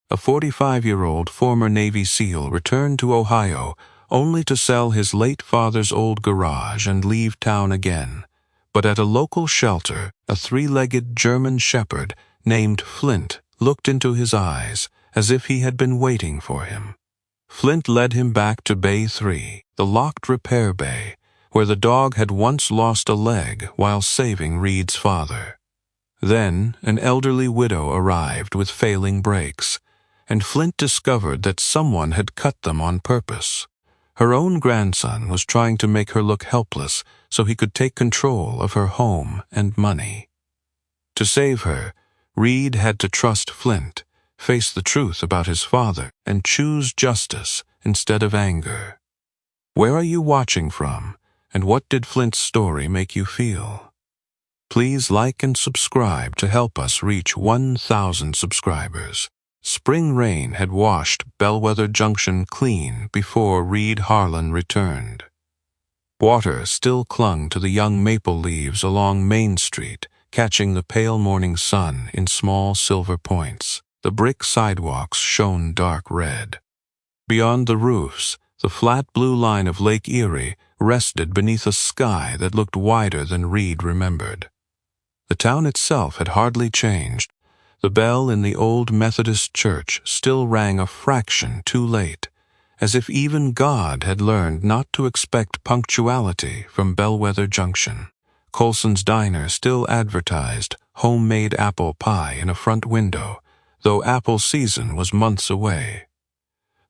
A 45-year-old former Navy SEAL returned to Ohio only to sell his late father's old garage and leave town again. But at a local shelter, a three-legged German shepherd named Flint looked into his eyes as if he had been waiting for him. Flint led him back to Bay 3, the locked repair bay, where the dog had once lost a leg while saving Reid's father. Then an elderly widow arrived with failing brakes, and Flint discovered that someone had cut them on purpose. Her own grandson was trying to make her look helpless so he could take control of her home and money. To save her, Reid had to trust Flint, face the truth about his father, and choose justice instead of anger. Where are you watching from, and what did Flint's story make you feel? Please like and subscribe to help us reach 1,000 subscribers. Spring rain had washed Bellwether Junction clean before Reid Harlan returned. Water still clung to the young maple leaves along Main Street, catching the pale morning sun in small silver points. The brick sidewalks shone dark red. Beyond the roofs, the flat blue line of Lake Erie rested beneath a sky that looked wider than Reid remembered. The town itself had hardly changed. The bell in the old Methodist church still rang a fraction too late, as if even God had learned not to expect punctuality from Bellwether Junction. Colson's Diner still advertised homemade apple pie in a front window, though apple season was months away.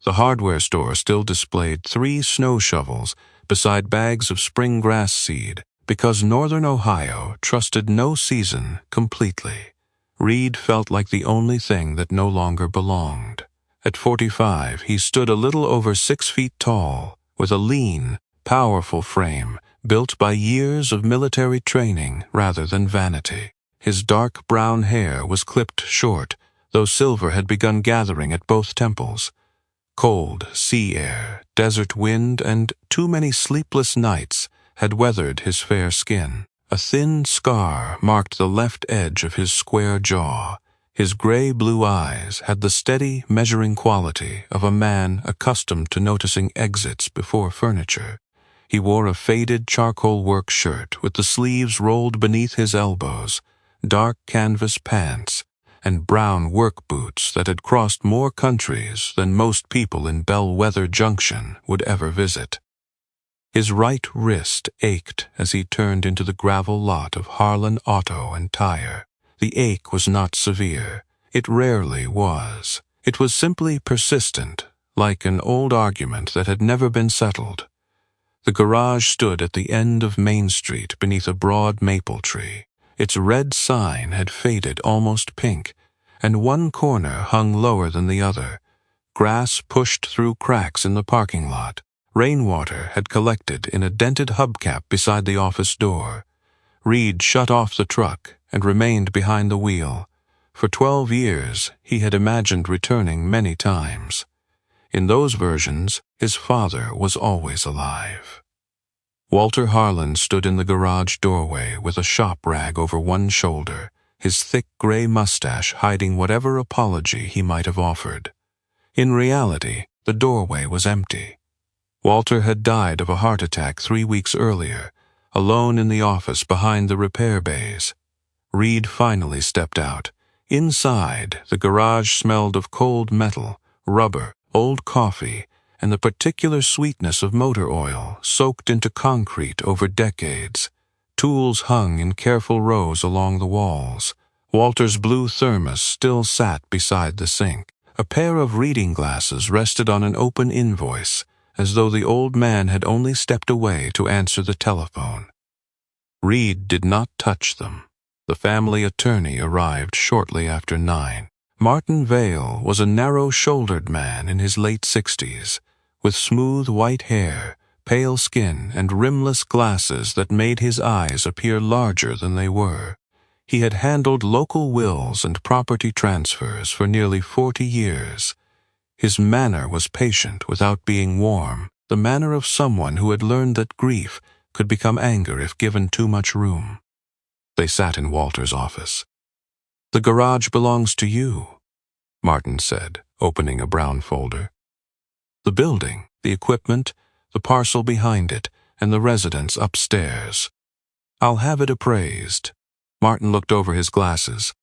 The hardware store still displayed 3 snow shovels beside bags of spring grass seed, because northern Ohio trusted no season completely. Reid felt like the only thing that no longer belonged. At 45, he stood a little over 6 feet tall, with a lean, powerful frame built by years of military training rather than vanity. His dark brown hair was clipped short, though silver had begun gathering at both temples. Cold sea air, desert wind, and too many sleepless nights had weathered his fair skin. A thin scar marked the left edge of his square jaw. His gray-blue eyes had the steady, measuring quality of a man accustomed to noticing exits before furniture. He wore a faded charcoal work shirt with the sleeves rolled beneath his elbows, dark canvas pants, and brown work boots that had crossed more countries than most people in Bellwether Junction would ever visit. His right wrist ached as he turned into the gravel lot of Harlan Auto and Tire. The ache was not severe. It rarely was. It was simply persistent, like an old argument that had never been settled. The garage stood at the end of Main Street beneath a broad maple tree. Its red sign had faded almost pink, and one corner hung lower than the other. Grass pushed through cracks in the parking lot. Rainwater had collected in a dented hubcap beside the office door. Reid shut off the truck and remained behind the wheel. For 12 years, he had imagined returning many times. In those versions, his father was always alive. Walter Harlan stood in the garage doorway with a shop rag over one shoulder, his thick gray mustache hiding whatever apology he might have offered. In reality, the doorway was empty. Walter had died of a heart attack 3 weeks earlier, alone in the office behind the repair bays. Reid finally stepped out. Inside, the garage smelled of cold metal, rubber, old coffee, and the particular sweetness of motor oil soaked into concrete over decades. Tools hung in careful rows along the walls. Walter's blue thermos still sat beside the sink. A pair of reading glasses rested on an open invoice, as though the old man had only stepped away to answer the telephone. Reid did not touch them. The family attorney arrived shortly after 9. Martin Vale was a narrow-shouldered man in his late 60s, with smooth white hair, pale skin, and rimless glasses that made his eyes appear larger than they were. He had handled local wills and property transfers for nearly 40 years. His manner was patient without being warm, the manner of someone who had learned that grief could become anger if given too much room. They sat in Walter's office. "The garage belongs to you," Martin said, opening a brown folder. The building, the equipment, the parcel behind it, and the residence upstairs. I'll have it appraised. Martin looked over his glasses.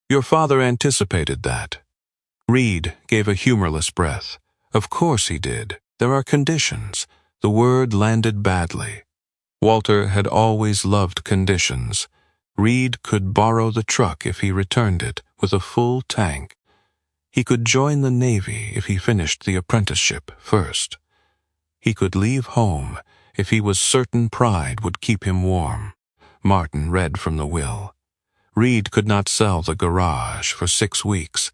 Your father anticipated that. Reid gave a humorless breath. Of course he did. There are conditions. The word landed badly. Walter had always loved conditions. Reid could borrow the truck if he returned it with a full tank. He could join the Navy if he finished the apprenticeship first. He could leave home if he was certain pride would keep him warm. Martin read from the will. Reid could not sell the garage for 6 weeks.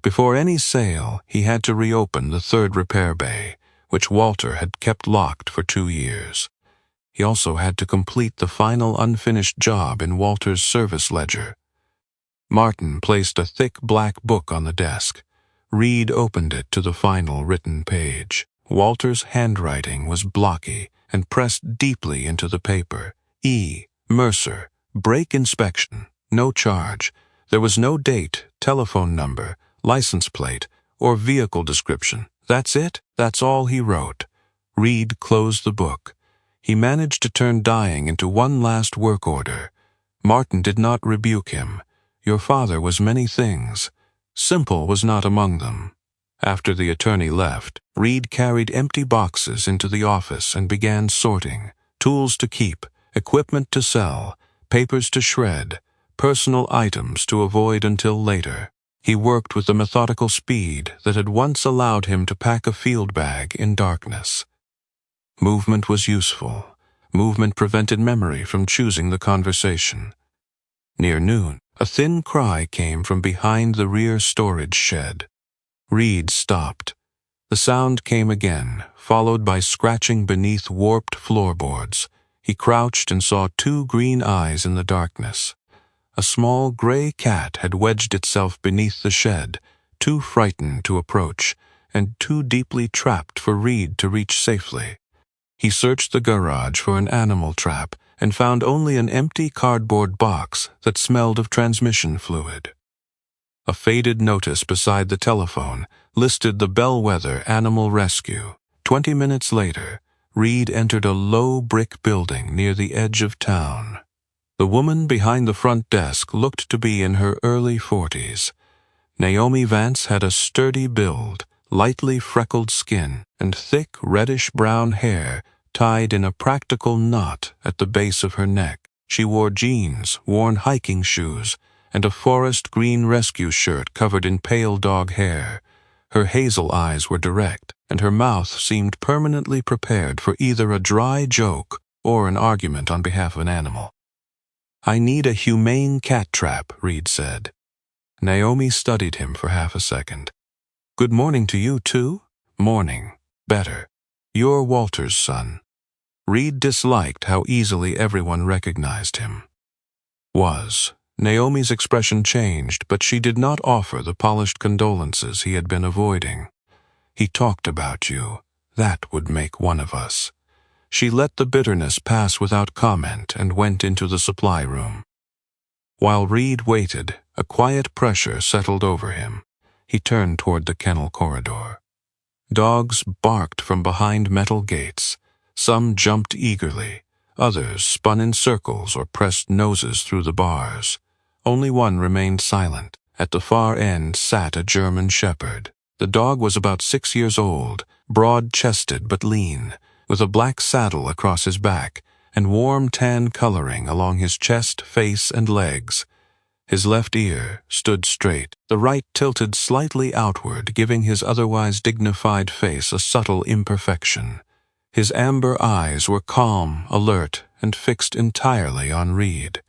Before any sale, he had to reopen the third repair bay, which Walter had kept locked for 2 years. He also had to complete the final unfinished job in Walter's service ledger. Martin placed a thick black book on the desk. Reid opened it to the final written page. Walter's handwriting was blocky and pressed deeply into the paper. E. Mercer, brake inspection, no charge. There was no date, telephone number, license plate, or vehicle description. That's it? That's all he wrote. Reid closed the book. He managed to turn dying into one last work order. Martin did not rebuke him. Your father was many things. Simple was not among them. After the attorney left, Reid carried empty boxes into the office and began sorting. Tools to keep, equipment to sell, papers to shred, personal items to avoid until later. He worked with the methodical speed that had once allowed him to pack a field bag in darkness. Movement was useful. Movement prevented memory from choosing the conversation. Near noon, a thin cry came from behind the rear storage shed. Reid stopped. The sound came again, followed by scratching beneath warped floorboards. He crouched and saw 2 green eyes in the darkness. A small gray cat had wedged itself beneath the shed, too frightened to approach, and too deeply trapped for Reid to reach safely. He searched the garage for an animal trap and found only an empty cardboard box that smelled of transmission fluid. A faded notice beside the telephone listed the Bellwether Animal Rescue. 20 minutes later, Reid entered a low brick building near the edge of town. The woman behind the front desk looked to be in her early 40s. Naomi Vance had a sturdy build, lightly freckled skin, and thick reddish-brown hair tied in a practical knot at the base of her neck. She wore jeans, worn hiking shoes, and a forest green rescue shirt covered in pale dog hair. Her hazel eyes were direct, and her mouth seemed permanently prepared for either a dry joke or an argument on behalf of an animal. "I need a humane cat trap," Reid said. Naomi studied him for half a second. "Good morning to you, too?" "Morning. Better. You're Walter's son." Reid disliked how easily everyone recognized him. Was. Naomi's expression changed, but she did not offer the polished condolences he had been avoiding. "He talked about you. That would make one of us." She let the bitterness pass without comment and went into the supply room. While Reid waited, a quiet pressure settled over him. He turned toward the kennel corridor. Dogs barked from behind metal gates. Some jumped eagerly. Others spun in circles or pressed noses through the bars. Only one remained silent. At the far end sat a German shepherd. The dog was about 6 years old, broad-chested but lean, with a black saddle across his back and warm tan coloring along his chest, face, and legs. His left ear stood straight, the right tilted slightly outward, giving his otherwise dignified face a subtle imperfection. His amber eyes were calm, alert, and fixed entirely on Reid.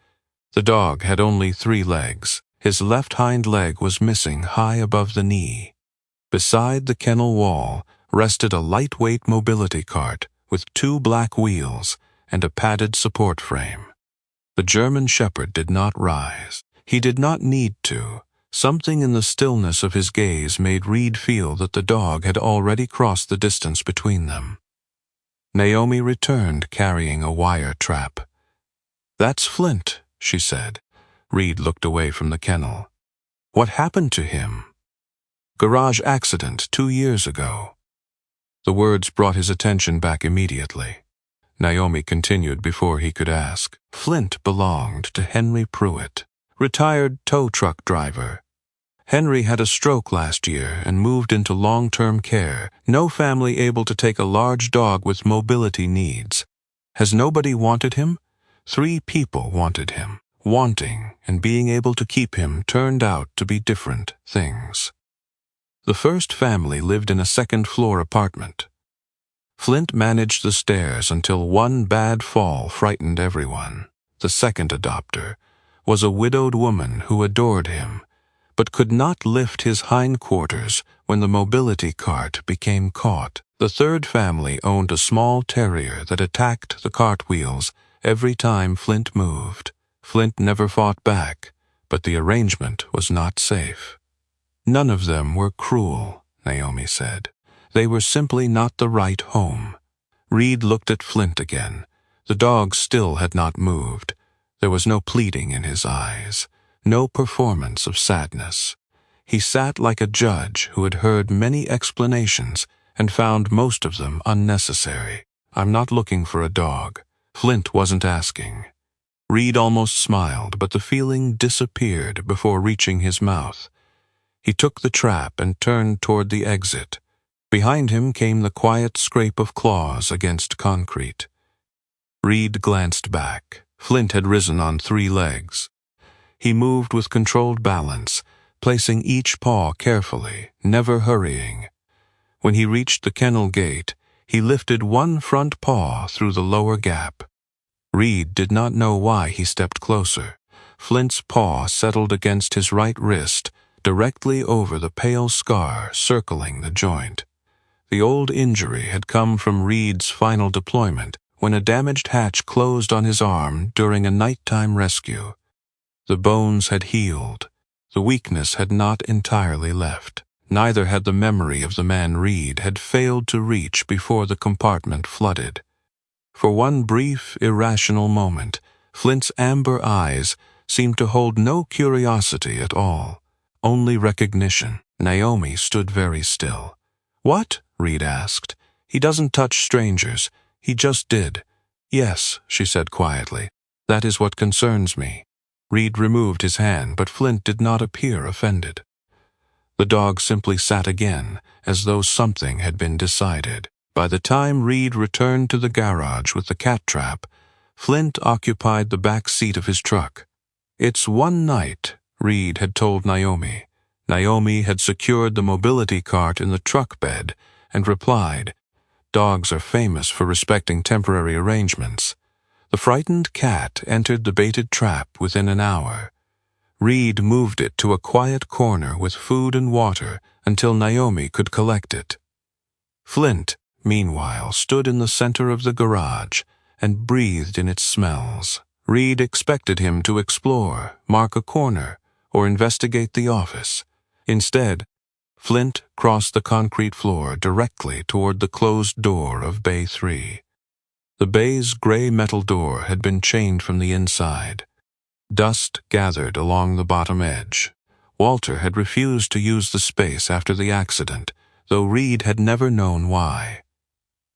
The dog had only 3 legs. His left hind leg was missing high above the knee. Beside the kennel wall rested a lightweight mobility cart with 2 black wheels and a padded support frame. The German shepherd did not rise. He did not need to. Something in the stillness of his gaze made Reid feel that the dog had already crossed the distance between them. Naomi returned carrying a wire trap. "That's Flint," she said. Reid looked away from the kennel. "What happened to him?" Garage accident 2 years ago. The words brought his attention back immediately. Naomi continued before he could ask. Flint belonged to Henry Pruitt, retired tow truck driver. Henry had a stroke last year and moved into long-term care, no family able to take a large dog with mobility needs. Has nobody wanted him? 3 people wanted him. Wanting and being able to keep him turned out to be different things. The first family lived in a second-floor apartment. Flint managed the stairs until one bad fall frightened everyone. The second adopter was a widowed woman who adored him, but could not lift his hindquarters when the mobility cart became caught. The third family owned a small terrier that attacked the cartwheels every time Flint moved. Flint never fought back, but the arrangement was not safe. None of them were cruel, Naomi said. They were simply not the right home. Reid looked at Flint again. The dog still had not moved. There was no pleading in his eyes, no performance of sadness. He sat like a judge who had heard many explanations and found most of them unnecessary. I'm not looking for a dog. Flint wasn't asking. Reid almost smiled, but the feeling disappeared before reaching his mouth. He took the trap and turned toward the exit. Behind him came the quiet scrape of claws against concrete. Reid glanced back. Flint had risen on 3 legs. He moved with controlled balance, placing each paw carefully, never hurrying. When he reached the kennel gate, he lifted one front paw through the lower gap. Reid did not know why he stepped closer. Flint's paw settled against his right wrist, directly over the pale scar circling the joint. The old injury had come from Reid's final deployment, when a damaged hatch closed on his arm during a nighttime rescue. The bones had healed. The weakness had not entirely left. Neither had the memory of the man Reid had failed to reach before the compartment flooded. For one brief, irrational moment, Flint's amber eyes seemed to hold no curiosity at all, only recognition. Naomi stood very still. "What?" Reid asked. "He doesn't touch strangers. He just did." "Yes," she said quietly. "That is what concerns me." Reid removed his hand, but Flint did not appear offended. The dog simply sat again, as though something had been decided. By the time Reid returned to the garage with the cat trap, Flint occupied the back seat of his truck. "It's one night," Reid had told Naomi. Naomi had secured the mobility cart in the truck bed and replied, "Dogs are famous for respecting temporary arrangements." The frightened cat entered the baited trap within an hour. Reid moved it to a quiet corner with food and water until Naomi could collect it. Flint, meanwhile, stood in the center of the garage and breathed in its smells. Reid expected him to explore, mark a corner, or investigate the office. Instead, Flint crossed the concrete floor directly toward the closed door of Bay 3. The bay's gray metal door had been chained from the inside. Dust gathered along the bottom edge. Walter had refused to use the space after the accident, though Reid had never known why.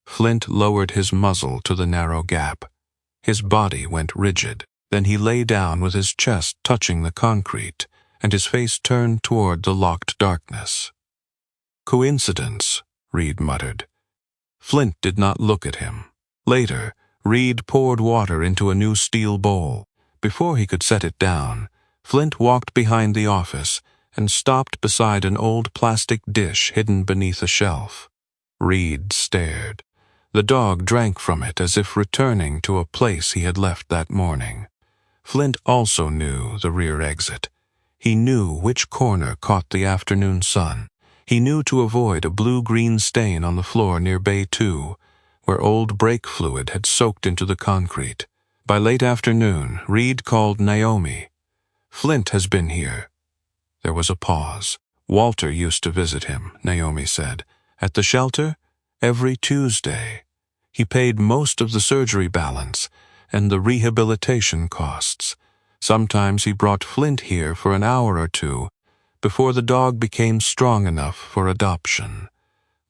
Flint lowered his muzzle to the narrow gap. His body went rigid. Then he lay down with his chest touching the concrete and his face turned toward the locked darkness. "Coincidence," Reid muttered. Flint did not look at him. Later, Reid poured water into a new steel bowl. Before he could set it down, Flint walked behind the office and stopped beside an old plastic dish hidden beneath a shelf. Reid stared. The dog drank from it as if returning to a place he had left that morning. Flint also knew the rear exit. He knew which corner caught the afternoon sun. He knew to avoid a blue-green stain on the floor near Bay 2, where old brake fluid had soaked into the concrete. By late afternoon, Reid called Naomi. "Flint has been here." There was a pause. "Walter used to visit him," Naomi said. "At the shelter? Every Tuesday. He paid most of the surgery balance and the rehabilitation costs. Sometimes he brought Flint here for an hour or two, before the dog became strong enough for adoption.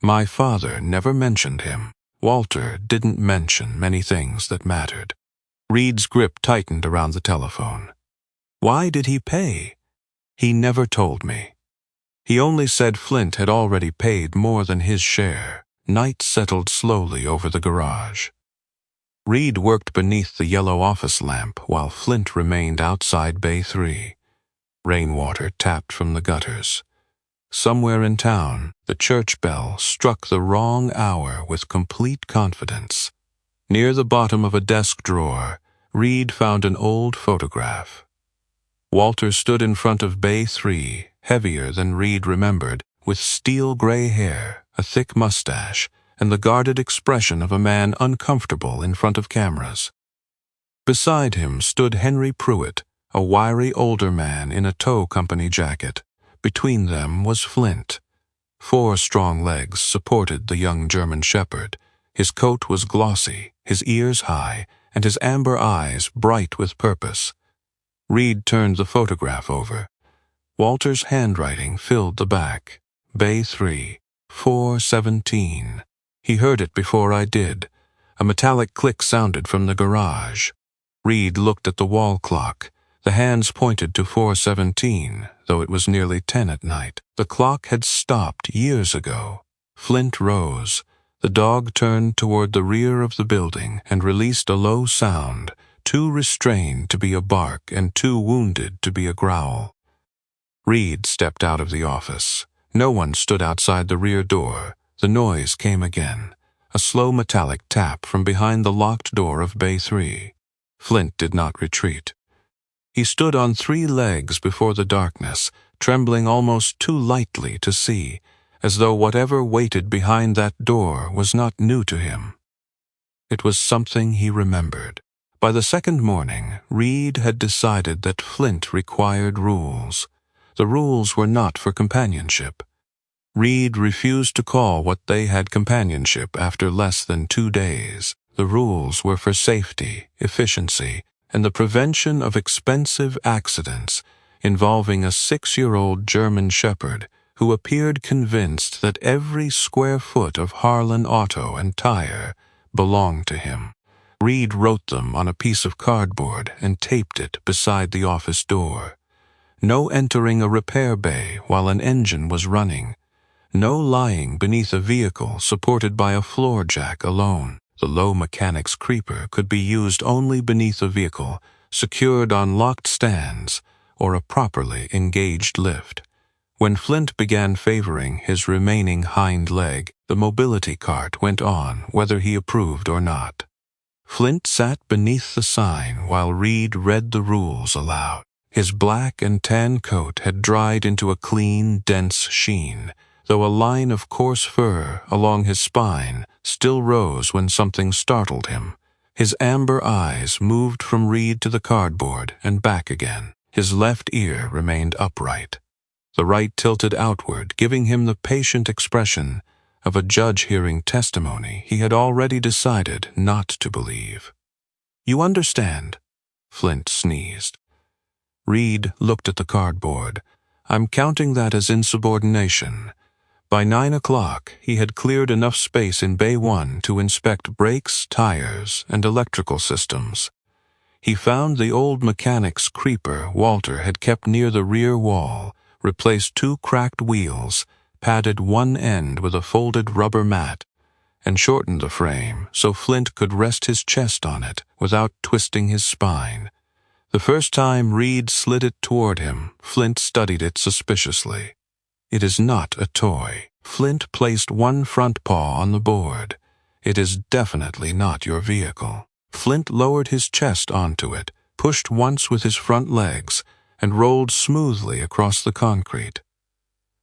My father never mentioned him. Walter didn't mention many things that mattered. Reid's grip tightened around the telephone. Why did he pay? He never told me. He only said Flint had already paid more than his share. Night settled slowly over the garage. Reid worked beneath the yellow office lamp while Flint remained outside Bay 3. Rainwater tapped from the gutters. Somewhere in town, the church bell struck the wrong hour with complete confidence. Near the bottom of a desk drawer, Reid found an old photograph. Walter stood in front of Bay 3, heavier than Reid remembered, with steel-gray hair, a thick mustache, and the guarded expression of a man uncomfortable in front of cameras. Beside him stood Henry Pruitt, a wiry older man in a tow company jacket. Between them was Flint. 4 strong legs supported the young German shepherd. His coat was glossy, his ears high, and his amber eyes bright with purpose. Reid turned the photograph over. Walter's handwriting filled the back. Bay 3, 417. He heard it before I did. A metallic click sounded from the garage. Reid looked at the wall clock. The hands pointed to 4:17, though it was nearly 10 at night. The clock had stopped years ago. Flint rose. The dog turned toward the rear of the building and released a low sound, too restrained to be a bark and too wounded to be a growl. Reid stepped out of the office. No one stood outside the rear door. The noise came again, a slow metallic tap from behind the locked door of Bay 3. Flint did not retreat. He stood on 3 legs before the darkness, trembling almost too lightly to see, as though whatever waited behind that door was not new to him. It was something he remembered. By the second morning, Reid had decided that Flint required rules. The rules were not for companionship. Reid refused to call what they had companionship after less than 2 days. The rules were for safety, efficiency, and the prevention of expensive accidents involving a 6-year-old German shepherd who appeared convinced that every square foot of Harlan auto and tire belonged to him. Reid wrote them on a piece of cardboard and taped it beside the office door. No entering a repair bay while an engine was running. No lying beneath a vehicle supported by a floor jack alone. The low mechanic's creeper could be used only beneath a vehicle, secured on locked stands, or a properly engaged lift. When Flint began favoring his remaining hind leg, the mobility cart went on whether he approved or not. Flint sat beneath the sign while Reid read the rules aloud. His black and tan coat had dried into a clean, dense sheen, though a line of coarse fur along his spine still rose when something startled him. His amber eyes moved from Reid to the cardboard and back again. His left ear remained upright. The right tilted outward, giving him the patient expression of a judge hearing testimony he had already decided not to believe. "You understand?" Flint sneezed. Reid looked at the cardboard. "I'm counting that as insubordination." By 9 o'clock, he had cleared enough space in Bay 1 to inspect brakes, tires, and electrical systems. He found the old mechanic's creeper Walter had kept near the rear wall, replaced 2 cracked wheels, padded one end with a folded rubber mat, and shortened the frame so Flint could rest his chest on it without twisting his spine. The first time Reid slid it toward him, Flint studied it suspiciously. "It is not a toy." Flint placed one front paw on the board. "It is definitely not your vehicle." Flint lowered his chest onto it, pushed once with his front legs, and rolled smoothly across the concrete.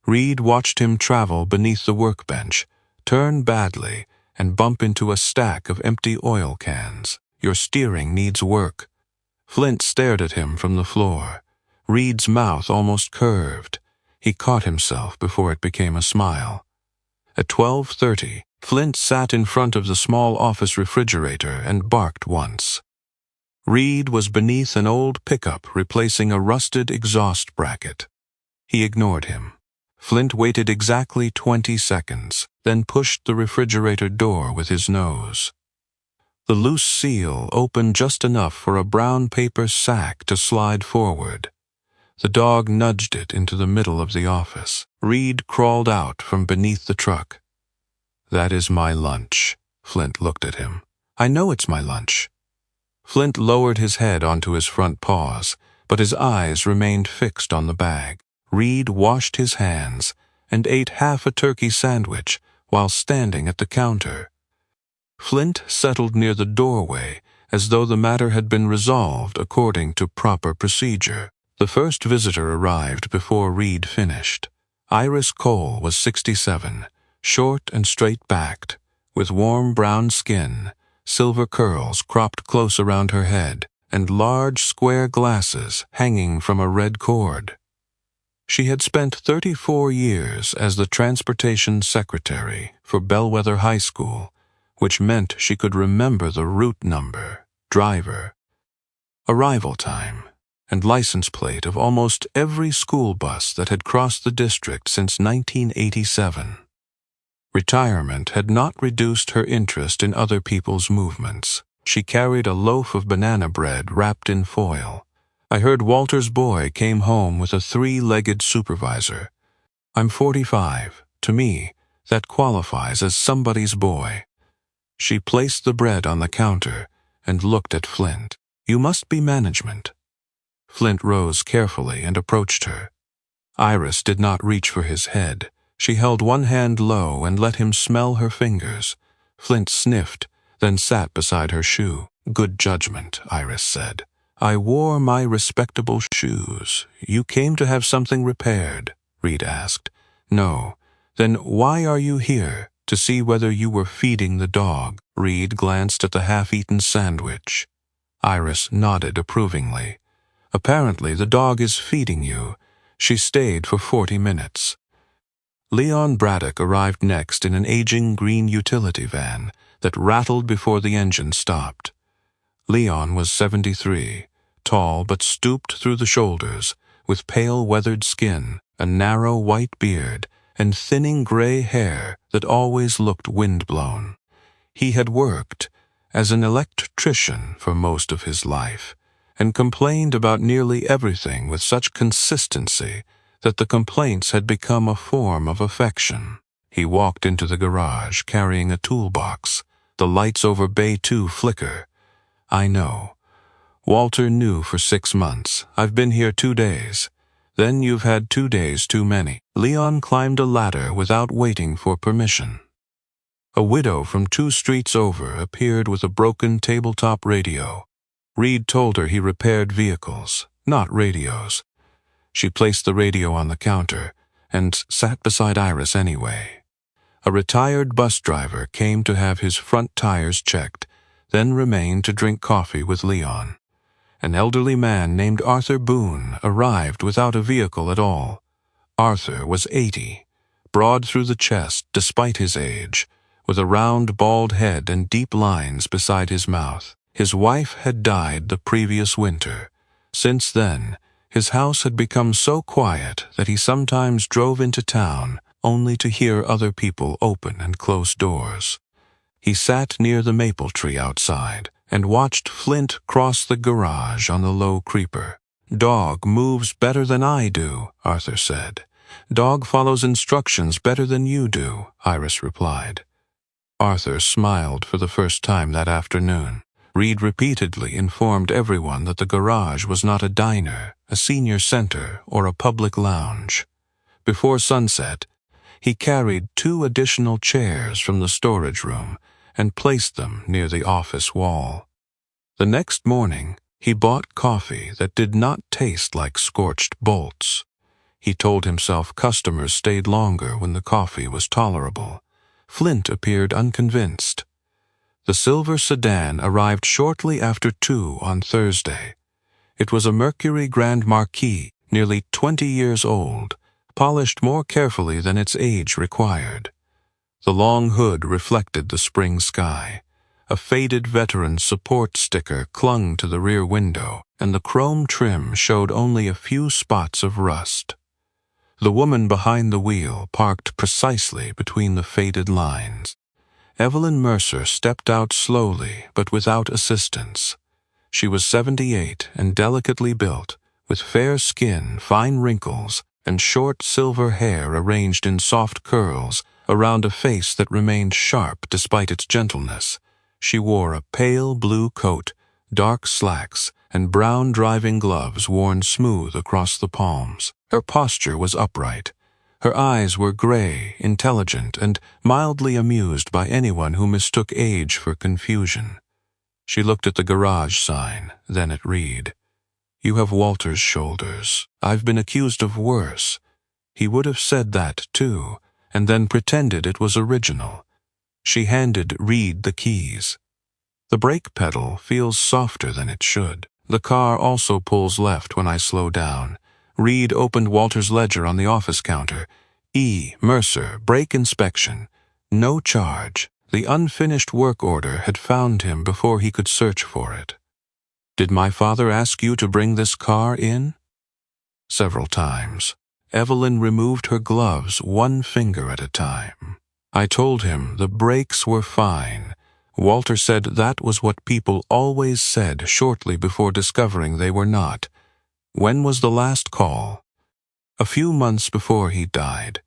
Reid watched him travel beneath the workbench, turn badly, and bump into a stack of empty oil cans. "Your steering needs work." Flint stared at him from the floor. Reid's mouth almost curved. He caught himself before it became a smile. At 12:30, Flint sat in front of the small office refrigerator and barked once. Reid was beneath an old pickup replacing a rusted exhaust bracket. He ignored him. Flint waited exactly 20 seconds, then pushed the refrigerator door with his nose. The loose seal opened just enough for a brown paper sack to slide forward. The dog nudged it into the middle of the office. Reid crawled out from beneath the truck. "That is my lunch." Flint looked at him. "I know it's my lunch." Flint lowered his head onto his front paws, but his eyes remained fixed on the bag. Reid washed his hands and ate half a turkey sandwich while standing at the counter. Flint settled near the doorway as though the matter had been resolved according to proper procedure. The first visitor arrived before Reid finished. Iris Cole was 67, short and straight-backed, with warm brown skin, silver curls cropped close around her head, and large square glasses hanging from a red cord. She had spent 34 years as the transportation secretary for Bellwether High School, which meant she could remember the route number, driver, arrival time, and license plate of almost every school bus that had crossed the district since 1987. Retirement had not reduced her interest in other people's movements. She carried a loaf of banana bread wrapped in foil. "I heard Walter's boy came home with a 3-legged supervisor. I'm 45. To me, that qualifies as somebody's boy." She placed the bread on the counter and looked at Flint. "You must be management." Flint rose carefully and approached her. Iris did not reach for his head. She held one hand low and let him smell her fingers. Flint sniffed, then sat beside her shoe. "Good judgment," Iris said. "I wore my respectable shoes. You came to have something repaired?" Reid asked. "No. Then why are you here? To see whether you were feeding the dog." Reid glanced at the half-eaten sandwich. Iris nodded approvingly. "Apparently the dog is feeding you." She stayed for 40 minutes. Leon Braddock arrived next in an aging green utility van that rattled before the engine stopped. Leon was 73, tall but stooped through the shoulders, with pale weathered skin, a narrow white beard, and thinning gray hair that always looked wind-blown. He had worked as an electrician for most of his life, and complained about nearly everything with such consistency that the complaints had become a form of affection. He walked into the garage carrying a toolbox. The lights over Bay 2 flicker. "I know. Walter knew for 6 months. I've been here 2 days. Then you've had 2 days too many." Leon climbed a ladder without waiting for permission. A widow from 2 streets over appeared with a broken tabletop radio. Reid told her he repaired vehicles, not radios. She placed the radio on the counter and sat beside Iris anyway. A retired bus driver came to have his front tires checked, then remained to drink coffee with Leon. An elderly man named Arthur Boone arrived without a vehicle at all. Arthur was 80, broad through the chest despite his age, with a round bald head and deep lines beside his mouth. His wife had died the previous winter. Since then, his house had become so quiet that he sometimes drove into town only to hear other people open and close doors. He sat near the maple tree outside and watched Flint cross the garage on the low creeper. "Dog moves better than I do," Arthur said. "Dog follows instructions better than you do," Iris replied. Arthur smiled for the first time that afternoon. Reid repeatedly informed everyone that the garage was not a diner, a senior center, or a public lounge. Before sunset, he carried 2 additional chairs from the storage room and placed them near the office wall. The next morning, he bought coffee that did not taste like scorched bolts. He told himself customers stayed longer when the coffee was tolerable. Flint appeared unconvinced. The silver sedan arrived shortly after 2 on Thursday. It was a Mercury Grand Marquis, nearly 20 years old, polished more carefully than its age required. The long hood reflected the spring sky. A faded veteran support sticker clung to the rear window, and the chrome trim showed only a few spots of rust. The woman behind the wheel parked precisely between the faded lines. Evelyn Mercer stepped out slowly but without assistance. She was 78 and delicately built, with fair skin, fine wrinkles, and short silver hair arranged in soft curls around a face that remained sharp despite its gentleness. She wore a pale blue coat, dark slacks, and brown driving gloves worn smooth across the palms. Her posture was upright. Her eyes were gray, intelligent, and mildly amused by anyone who mistook age for confusion. She looked at the garage sign, then at Reid. "You have Walter's shoulders. I've been accused of worse." He would have said that, too, and then pretended it was original. She handed Reid the keys. "The brake pedal feels softer than it should. The car also pulls left when I slow down." Reid opened Walter's ledger on the office counter. "E. Mercer, brake inspection. No charge." The unfinished work order had found him before he could search for it. "Did my father ask you to bring this car in?" "Several times." Evelyn removed her gloves one finger at a time. "I told him the brakes were fine. Walter said that was what people always said shortly before discovering they were not." "When was the last call?" "A few months before he died."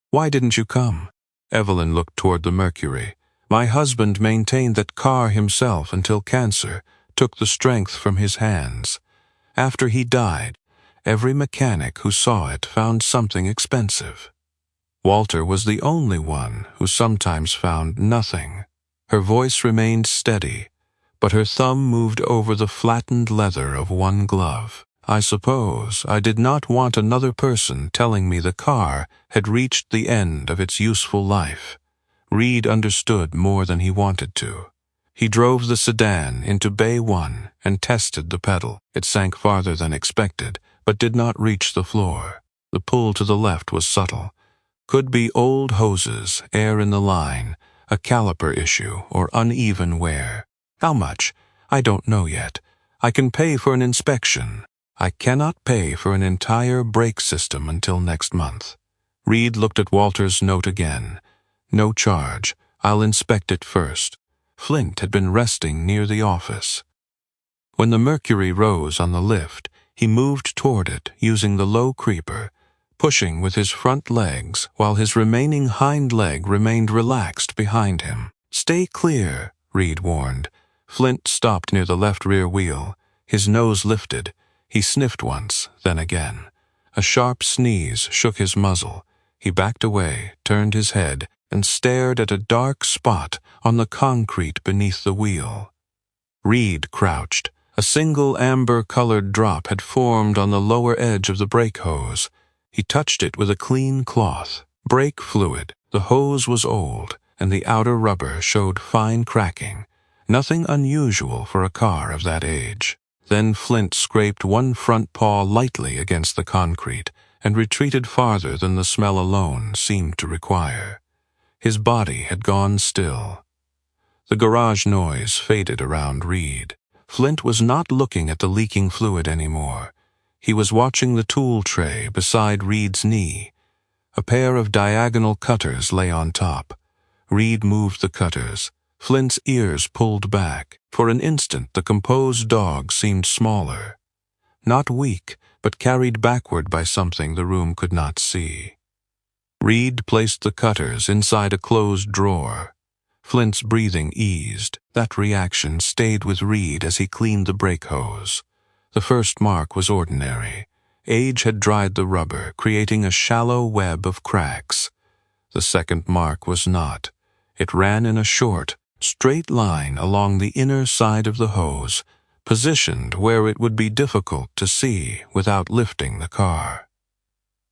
"Why didn't you come?" Evelyn looked toward the Mercury. "My husband maintained that car himself until cancer took the strength from his hands. After he died, every mechanic who saw it found something expensive. Walter was the only one who sometimes found nothing." Her voice remained steady, but her thumb moved over the flattened leather of one glove. "I suppose I did not want another person telling me the car had reached the end of its useful life." Reid understood more than he wanted to. He drove the sedan into Bay 1 and tested the pedal. It sank farther than expected, but did not reach the floor. The pull to the left was subtle. Could be old hoses, air in the line, a caliper issue, or uneven wear. "How much?" "I don't know yet. I can pay for an inspection. I cannot pay for an entire brake system until next month." Reid looked at Walter's note again. "No charge. I'll inspect it first." Flint had been resting near the office. When the Mercury rose on the lift, he moved toward it using the low creeper, pushing with his front legs while his remaining hind leg remained relaxed behind him. "Stay clear," Reid warned. Flint stopped near the left rear wheel. His nose lifted. He sniffed once, then again. A sharp sneeze shook his muzzle. He backed away, turned his head, and stared at a dark spot on the concrete beneath the wheel. Reid crouched. A single amber-colored drop had formed on the lower edge of the brake hose. He touched it with a clean cloth. Brake fluid. The hose was old, and the outer rubber showed fine cracking. Nothing unusual for a car of that age. Then Flint scraped one front paw lightly against the concrete and retreated farther than the smell alone seemed to require. His body had gone still. The garage noise faded around Reid. Flint was not looking at the leaking fluid anymore. He was watching the tool tray beside Reid's knee. A pair of diagonal cutters lay on top. Reid moved the cutters. Flint's ears pulled back. For an instant, the composed dog seemed smaller. Not weak, but carried backward by something the room could not see. Reid placed the cutters inside a closed drawer. Flint's breathing eased. That reaction stayed with Reid as he cleaned the brake hose. The first mark was ordinary. Age had dried the rubber, creating a shallow web of cracks. The second mark was not. It ran in a short, straight line along the inner side of the hose, positioned where it would be difficult to see without lifting the car.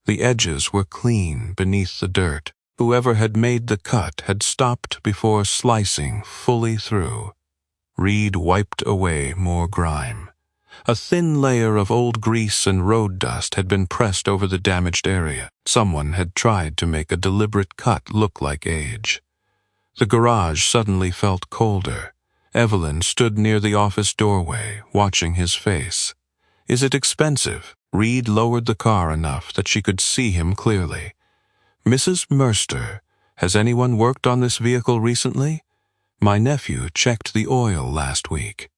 The edges were clean beneath the dirt. Whoever had made the cut had stopped before slicing fully through. Reid wiped away more grime. A thin layer of old grease and road dust had been pressed over the damaged area. Someone had tried to make a deliberate cut look like age. The garage suddenly felt colder. Evelyn stood near the office doorway, watching his face. "Is it expensive?" Reid lowered the car enough that she could see him clearly. "Mrs. Mercer, has anyone worked on this vehicle recently? My nephew checked the oil last week.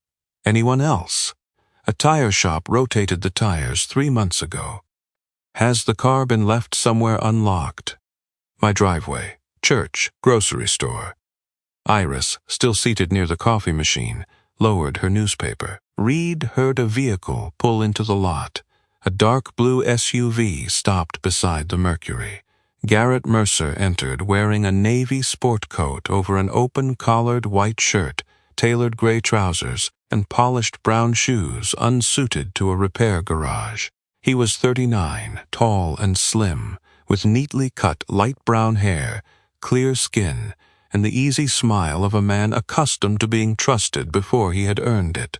Anyone else? A tire shop rotated the tires 3 months ago. Has the car been left somewhere unlocked? My driveway, church, grocery store." Iris, still seated near the coffee machine, lowered her newspaper. Reid heard a vehicle pull into the lot. A dark blue SUV stopped beside the Mercury. Garrett Mercer entered wearing a navy sport coat over an open-collared white shirt, tailored gray trousers, and polished brown shoes unsuited to a repair garage. He was 39, tall and slim, with neatly cut light brown hair, clear skin, and the easy smile of a man accustomed to being trusted before he had earned it.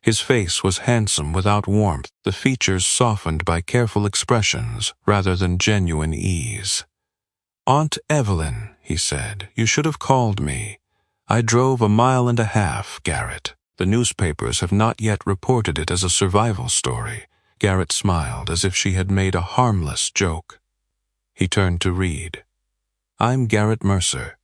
His face was handsome without warmth, the features softened by careful expressions rather than genuine ease. "Aunt Evelyn," he said, "you should have called me. I drove 1.5 miles, Garrett. The newspapers have not yet reported it as a survival story." Garrett smiled as if she had made a harmless joke. He turned to Reid. "I'm Garrett Mercer.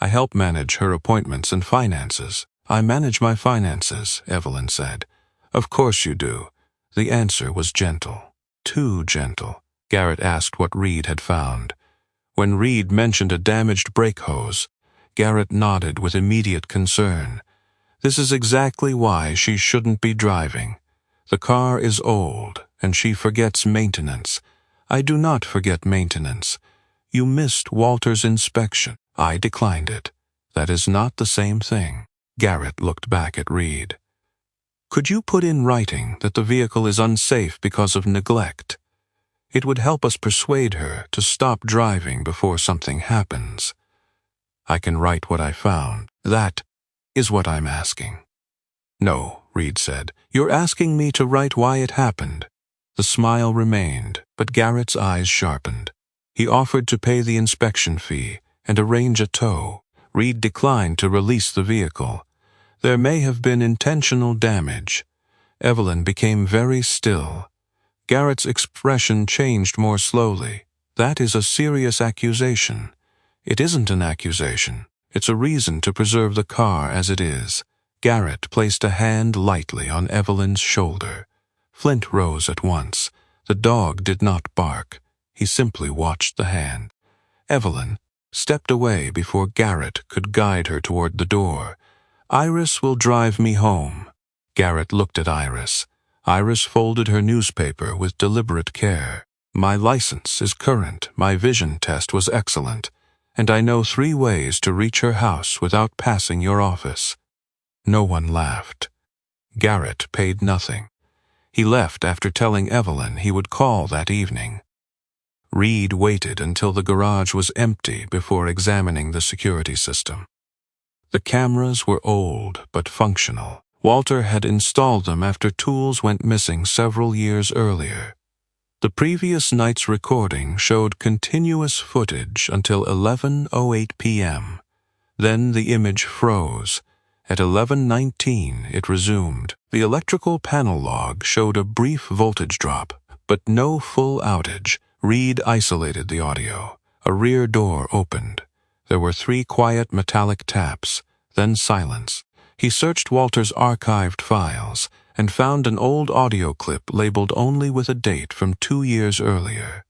I help manage her appointments and finances." "I manage my finances," Evelyn said. "Of course you do." The answer was gentle. Too gentle. Garrett asked what Reid had found. When Reid mentioned a damaged brake hose, Garrett nodded with immediate concern. "This is exactly why she shouldn't be driving. The car is old, and she forgets maintenance. I do not forget maintenance. You missed Walter's inspection. I declined it. That is not the same thing." Garrett looked back at Reid. "Could you put in writing that the vehicle is unsafe because of neglect? It would help us persuade her to stop driving before something happens." "I can write what I found. That is what I'm asking." "No," Reid said. "You're asking me to write why it happened." The smile remained, but Garrett's eyes sharpened. He offered to pay the inspection fee and arrange a tow. Reid declined to release the vehicle. There may have been intentional damage. Evelyn became very still. Garrett's expression changed more slowly. "That is a serious accusation." "It isn't an accusation. It's a reason to preserve the car as it is." Garrett placed a hand lightly on Evelyn's shoulder. Flint rose at once. The dog did not bark. He simply watched the hand. Evelyn stepped away before Garrett could guide her toward the door. "Iris will drive me home." Garrett looked at Iris. Iris folded her newspaper with deliberate care. "My license is current, my vision test was excellent, and I know 3 ways to reach her house without passing your office." No one laughed. Garrett paid nothing. He left after telling Evelyn he would call that evening. Reid waited until the garage was empty before examining the security system. The cameras were old but functional. Walter had installed them after tools went missing several years earlier. The previous night's recording showed continuous footage until 11:08 p.m. Then the image froze. At 11:19 it resumed. The electrical panel log showed a brief voltage drop, but no full outage. Reid isolated the audio. A rear door opened. There were 3 quiet metallic taps, then silence. He searched Walter's archived files and found an old audio clip labeled only with a date from 2 years earlier.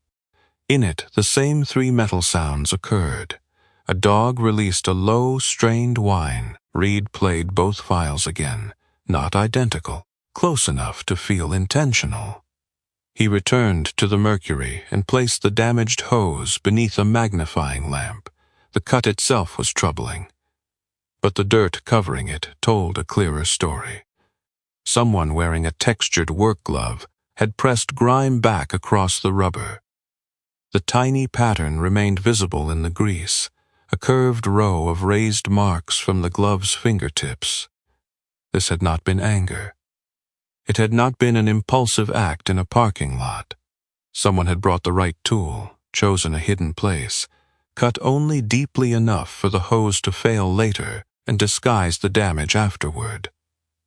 In it, the same 3 metal sounds occurred. A dog released a low, strained whine. Reid played both files again. Not identical. Close enough to feel intentional. He returned to the Mercury and placed the damaged hose beneath a magnifying lamp. The cut itself was troubling, but the dirt covering it told a clearer story. Someone wearing a textured work glove had pressed grime back across the rubber. The tiny pattern remained visible in the grease, a curved row of raised marks from the glove's fingertips. This had not been anger. It had not been an impulsive act in a parking lot. Someone had brought the right tool, chosen a hidden place, cut only deeply enough for the hose to fail later, and disguised the damage afterward.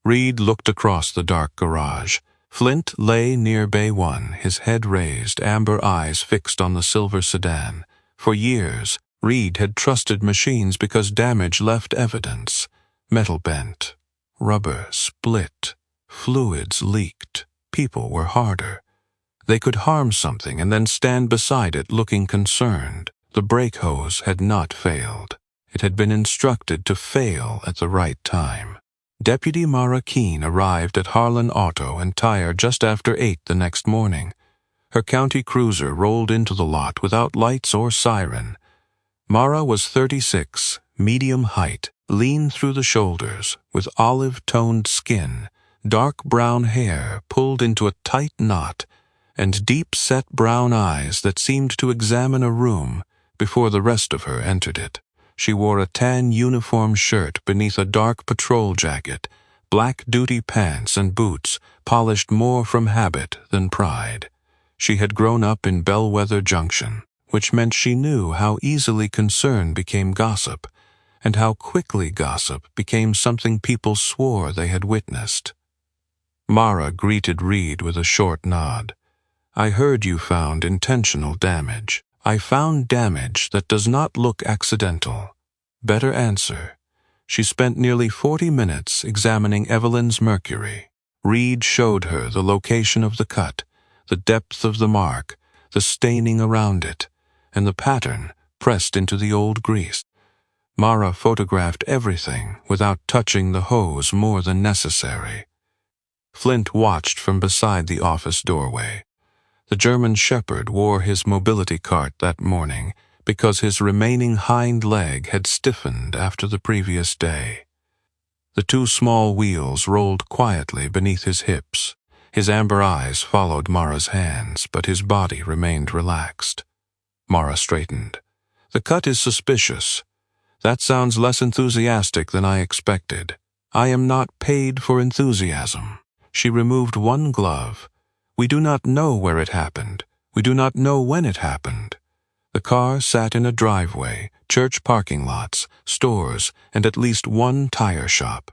Reid looked across the dark garage, Flint lay near Bay 1, his head raised, amber eyes fixed on the silver sedan. For years, Reid had trusted machines because damage left evidence. Metal bent, rubber split, fluids leaked. People were harder. They could harm something and then stand beside it looking concerned. The brake hose had not failed. It had been instructed to fail at the right time. Deputy Mara Keene arrived at Harlan Auto and Tire just after 8 the next morning. Her county cruiser rolled into the lot without lights or siren. Mara was 36, medium height, lean through the shoulders, with olive-toned skin, dark brown hair pulled into a tight knot, and deep-set brown eyes that seemed to examine a room before the rest of her entered it. She wore a tan uniform shirt beneath a dark patrol jacket, black duty pants and boots polished more from habit than pride. She had grown up in Bellwether Junction, which meant she knew how easily concern became gossip, and how quickly gossip became something people swore they had witnessed. Mara greeted Reid with a short nod. "I heard you found intentional damage. I found damage that does not look accidental." Better answer. She spent nearly 40 minutes examining Evelyn's Mercury. Reid showed her the location of the cut, the depth of the mark, the staining around it, and the pattern pressed into the old grease. Mara photographed everything without touching the hose more than necessary. Flint watched from beside the office doorway. The German shepherd wore his mobility cart that morning because his remaining hind leg had stiffened after the previous day. The 2 small wheels rolled quietly beneath his hips. His amber eyes followed Mara's hands, but his body remained relaxed. Mara straightened. "The cut is suspicious. That sounds less enthusiastic than I expected. I am not paid for enthusiasm." She removed one glove. "We do not know where it happened. We do not know when it happened." The car sat in a driveway, church parking lots, stores, and at least one tire shop.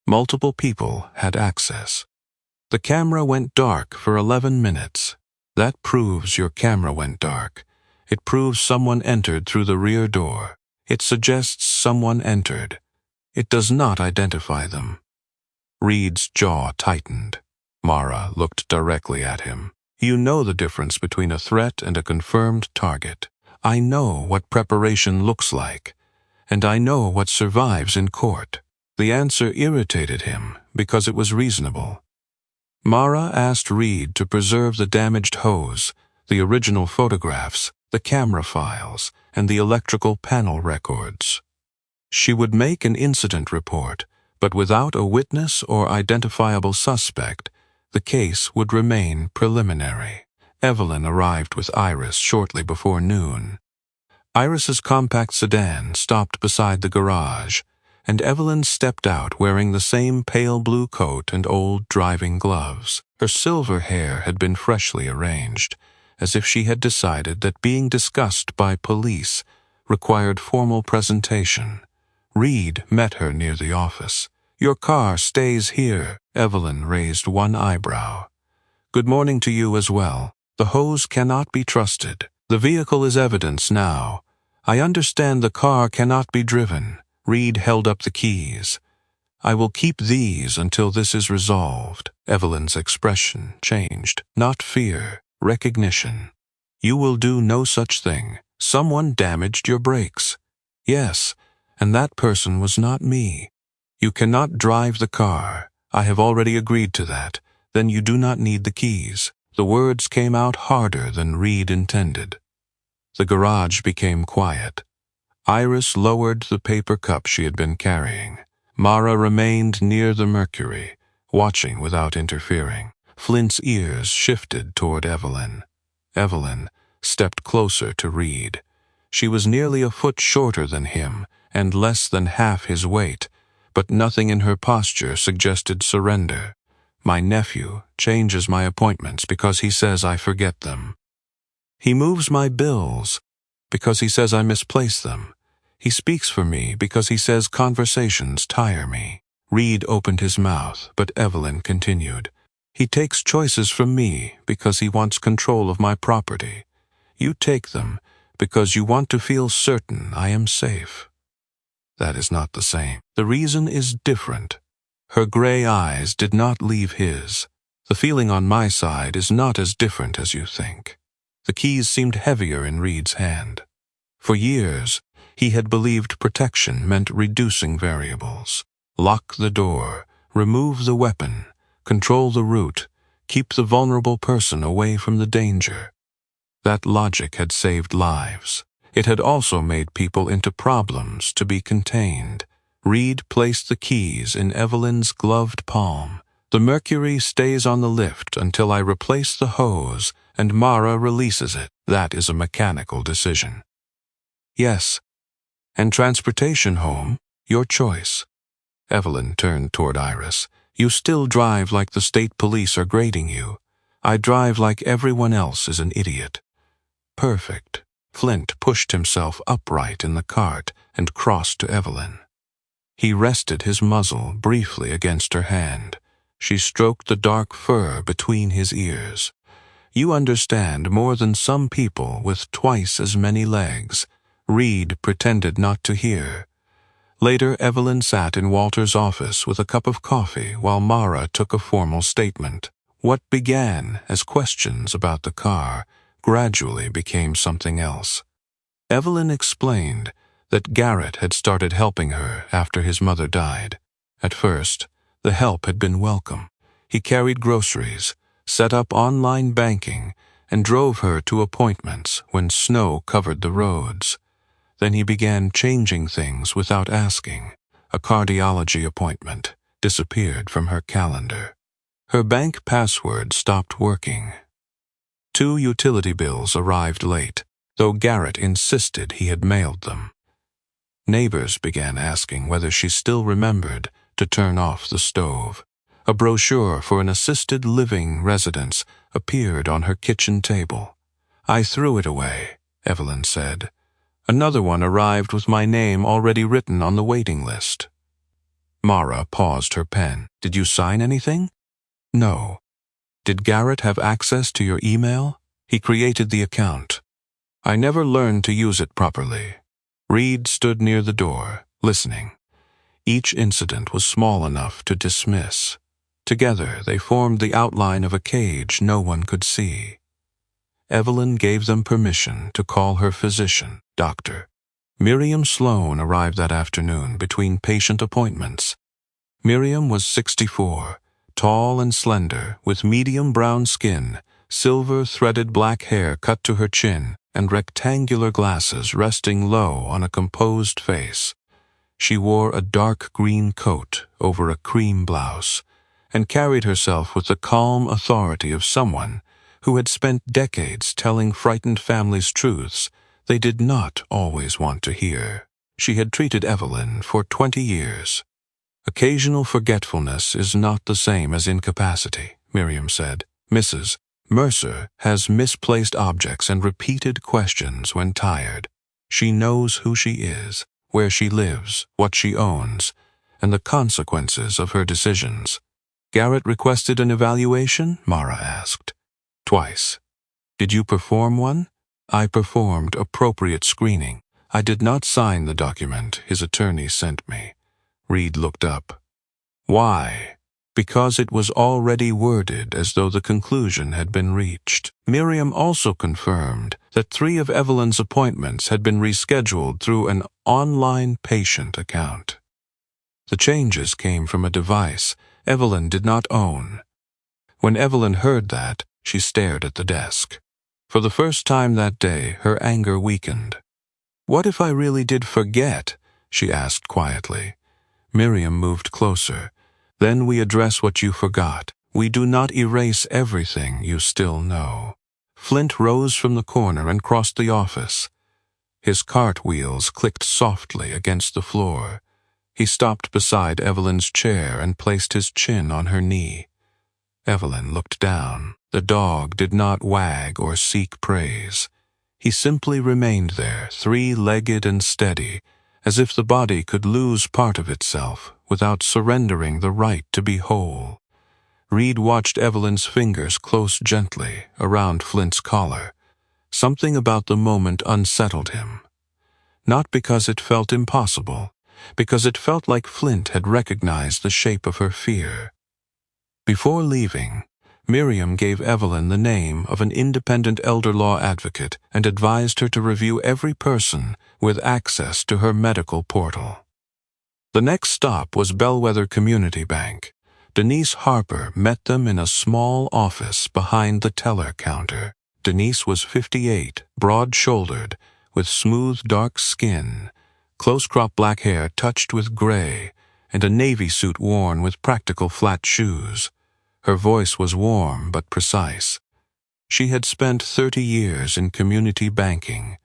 Multiple people had access. The camera went dark for 11 minutes. That proves your camera went dark. It proves someone entered through the rear door. It suggests someone entered. It does not identify them. Reid's jaw tightened. Mara looked directly at him. "You know the difference between a threat and a confirmed target. I know what preparation looks like, and I know what survives in court." The answer irritated him because it was reasonable. Mara asked Reid to preserve the damaged hose, the original photographs, the camera files, and the electrical panel records. She would make an incident report, but without a witness or identifiable suspect, the case would remain preliminary. Evelyn arrived with Iris shortly before noon. Iris's compact sedan stopped beside the garage, and Evelyn stepped out wearing the same pale blue coat and old driving gloves. Her silver hair had been freshly arranged, as if she had decided that being discussed by police required formal presentation. Reid met her near the office. "Your car stays here." Evelyn raised one eyebrow. "Good morning to you as well. The hose cannot be trusted. The vehicle is evidence now. I understand the car cannot be driven." Reid held up the keys. "I will keep these until this is resolved." Evelyn's expression changed. Not fear, recognition. "You will do no such thing. Someone damaged your brakes." "Yes, and that person was not me." "You cannot drive the car. I have already agreed to that. Then you do not need the keys." The words came out harder than Reid intended. The garage became quiet. Iris lowered the paper cup she had been carrying. Mara remained near the Mercury, watching without interfering. Flint's ears shifted toward Evelyn. Evelyn stepped closer to Reid. She was nearly a foot shorter than him and less than half his weight, but nothing in her posture suggested surrender. "My nephew changes my appointments because he says I forget them. He moves my bills because he says I misplace them. He speaks for me because he says conversations tire me." Reid opened his mouth, but Evelyn continued. He takes choices from me because he wants control of my property. You take them because you want to feel certain I am safe. That is not the same. The reason is different. Her gray eyes did not leave his. The feeling on my side is not as different as you think. The keys seemed heavier in Reid's hand. For years, he had believed protection meant reducing variables. Lock the door, remove the weapon, control the route, keep the vulnerable person away from the danger. That logic had saved lives. It had also made people into problems to be contained. Reid placed the keys in Evelyn's gloved palm. The mercury stays on the lift until I replace the hose and Mara releases it. That is a mechanical decision. Yes. And transportation home, your choice. Evelyn turned toward Iris. You still drive like the state police are grading you. I drive like everyone else is an idiot. Perfect. Flint pushed himself upright in the cart and crossed to Evelyn. He rested his muzzle briefly against her hand. She stroked the dark fur between his ears. You understand more than some people with twice as many legs. Reid pretended not to hear. Later, Evelyn sat in Walter's office with a cup of coffee while Mara took a formal statement. What began as questions about the car gradually became something else. Evelyn explained that Garrett had started helping her after his mother died. At first, the help had been welcome. He carried groceries, set up online banking, and drove her to appointments when snow covered the roads. Then he began changing things without asking. A cardiology appointment disappeared from her calendar. Her bank password stopped working. 2 utility bills arrived late, though Garrett insisted he had mailed them. Neighbors began asking whether she still remembered to turn off the stove. A brochure for an assisted living residence appeared on her kitchen table. I threw it away, Evelyn said. Another one arrived with my name already written on the waiting list. Mara paused her pen. Did you sign anything? No. Did Garrett have access to your email? He created the account. I never learned to use it properly. Reid stood near the door, listening. Each incident was small enough to dismiss. Together, they formed the outline of a cage no one could see. Evelyn gave them permission to call her physician, Doctor. Miriam Sloan arrived that afternoon between patient appointments. Miriam was 64, tall and slender, with medium brown skin, silver threaded black hair cut to her chin, and rectangular glasses resting low on a composed face. She wore a dark green coat over a cream blouse, and carried herself with the calm authority of someone who had spent decades telling frightened families truths they did not always want to hear. She had treated Evelyn for 20 years. Occasional forgetfulness is not the same as incapacity, Miriam said. Mrs. Mercer has misplaced objects and repeated questions when tired. She knows who she is, where she lives, what she owns, and the consequences of her decisions. Garrett requested an evaluation? Mara asked. Twice. Did you perform one? I performed appropriate screening. I did not sign the document his attorney sent me. Reid looked up. Why? Because it was already worded as though the conclusion had been reached. Miriam also confirmed that 3 of Evelyn's appointments had been rescheduled through an online patient account. The changes came from a device Evelyn did not own. When Evelyn heard that, she stared at the desk. For the first time that day, her anger weakened. What if I really did forget? She asked quietly. Miriam moved closer. Then we address what you forgot. We do not erase everything you still know. Flint rose from the corner and crossed the office. His cart wheels clicked softly against the floor. He stopped beside Evelyn's chair and placed his chin on her knee. Evelyn looked down. The dog did not wag or seek praise. He simply remained there, 3-legged and steady, as if the body could lose part of itself without surrendering the right to be whole. Reid watched Evelyn's fingers close gently around Flint's collar. Something about the moment unsettled him. Not because it felt impossible, because it felt like Flint had recognized the shape of her fear. Before leaving, Miriam gave Evelyn the name of an independent elder law advocate and advised her to review every person with access to her medical portal. The next stop was Bellwether Community Bank. Denise Harper met them in a small office behind the teller counter. Denise was 58, broad-shouldered, with smooth dark skin, close-cropped black hair touched with gray, and a navy suit worn with practical flat shoes. Her voice was warm but precise. She had spent 30 years in community banking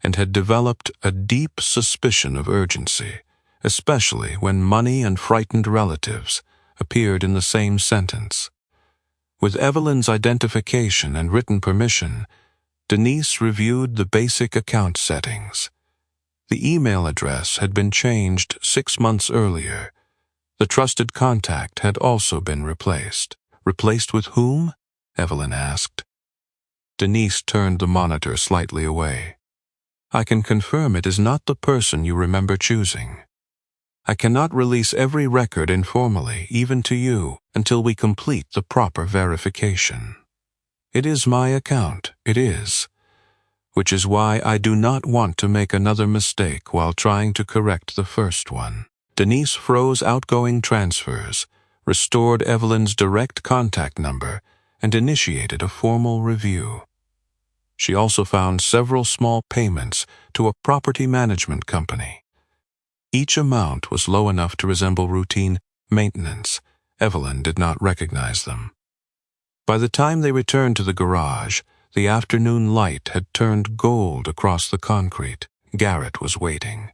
and had developed a deep suspicion of urgency, especially when money and frightened relatives appeared in the same sentence. With Evelyn's identification and written permission, Denise reviewed the basic account settings. The email address had been changed 6 months earlier. The trusted contact had also been replaced. Replaced with whom? Evelyn asked. Denise turned the monitor slightly away. I can confirm it is not the person you remember choosing. I cannot release every record informally, even to you, until we complete the proper verification. It is my account, it is. Which is why I do not want to make another mistake while trying to correct the first one. Denise froze outgoing transfers, restored Evelyn's direct contact number, and initiated a formal review. She also found several small payments to a property management company. Each amount was low enough to resemble routine maintenance. Evelyn did not recognize them. By the time they returned to the garage, the afternoon light had turned gold across the concrete. Garrett was waiting.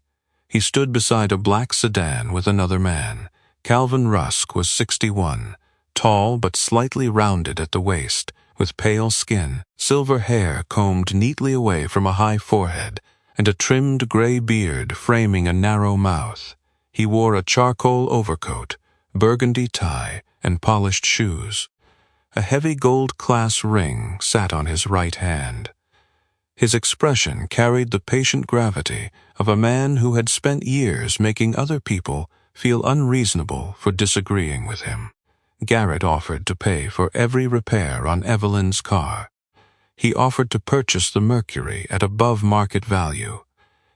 He stood beside a black sedan with another man. Calvin Rusk was 61, tall but slightly rounded at the waist, with pale skin, silver hair combed neatly away from a high forehead, and a trimmed gray beard framing a narrow mouth. He wore a charcoal overcoat, burgundy tie, and polished shoes. A heavy gold class ring sat on his right hand. His expression carried the patient gravity of a man who had spent years making other people feel unreasonable for disagreeing with him. Garrett offered to pay for every repair on Evelyn's car. He offered to purchase the Mercury at above market value.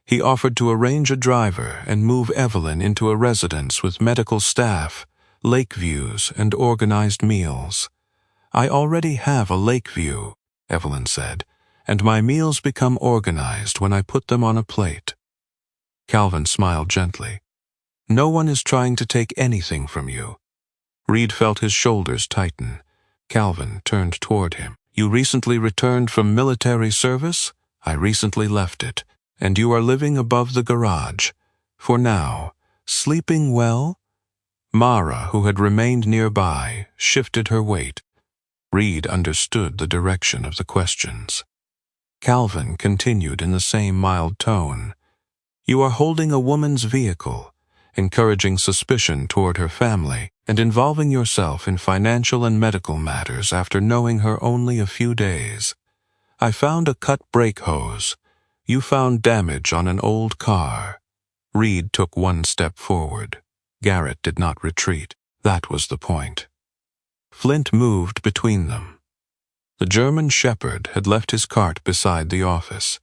He offered to arrange a driver and move Evelyn into a residence with medical staff, lake views, and organized meals. I already have a lake view, Evelyn said, and my meals become organized when I put them on a plate. Calvin smiled gently. No one is trying to take anything from you. Reid felt his shoulders tighten. Calvin turned toward him. You recently returned from military service? I recently left it, and you are living above the garage. For now, sleeping well? Mara, who had remained nearby, shifted her weight. Reid understood the direction of the questions. Calvin continued in the same mild tone. You are holding a woman's vehicle, encouraging suspicion toward her family, and involving yourself in financial and medical matters after knowing her only a few days. I found a cut brake hose. You found damage on an old car. Reid took one step forward. Garrett did not retreat. That was the point. Flint moved between them. The German shepherd had left his cart beside the office.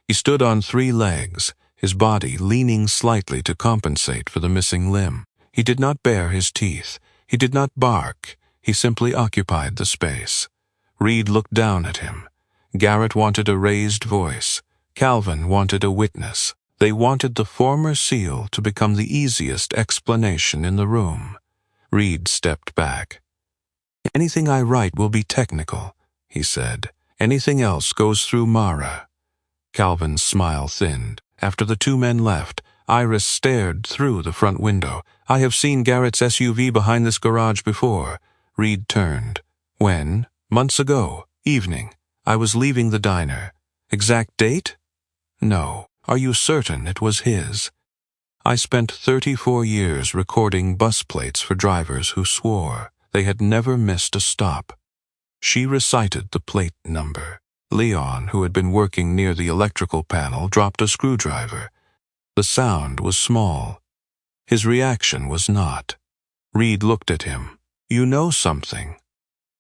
He stood on 3 legs, his body leaning slightly to compensate for the missing limb. He did not bare his teeth. He did not bark. He simply occupied the space. Reid looked down at him. Garrett wanted a raised voice. Calvin wanted a witness. They wanted the former SEAL to become the easiest explanation in the room. Reid stepped back. Anything I write will be technical, he said. Anything else goes through Mara. Calvin's smile thinned. After the 2 men left, Iris stared through the front window. I have seen Garrett's SUV behind this garage before. Reid turned. When? Months ago. Evening. I was leaving the diner. Exact date? No. Are you certain it was his? I spent 34 years recording bus plates for drivers who swore. They had never missed a stop. She recited the plate number. Leon, who had been working near the electrical panel, dropped a screwdriver. The sound was small. His reaction was not. Reid looked at him. "You know something."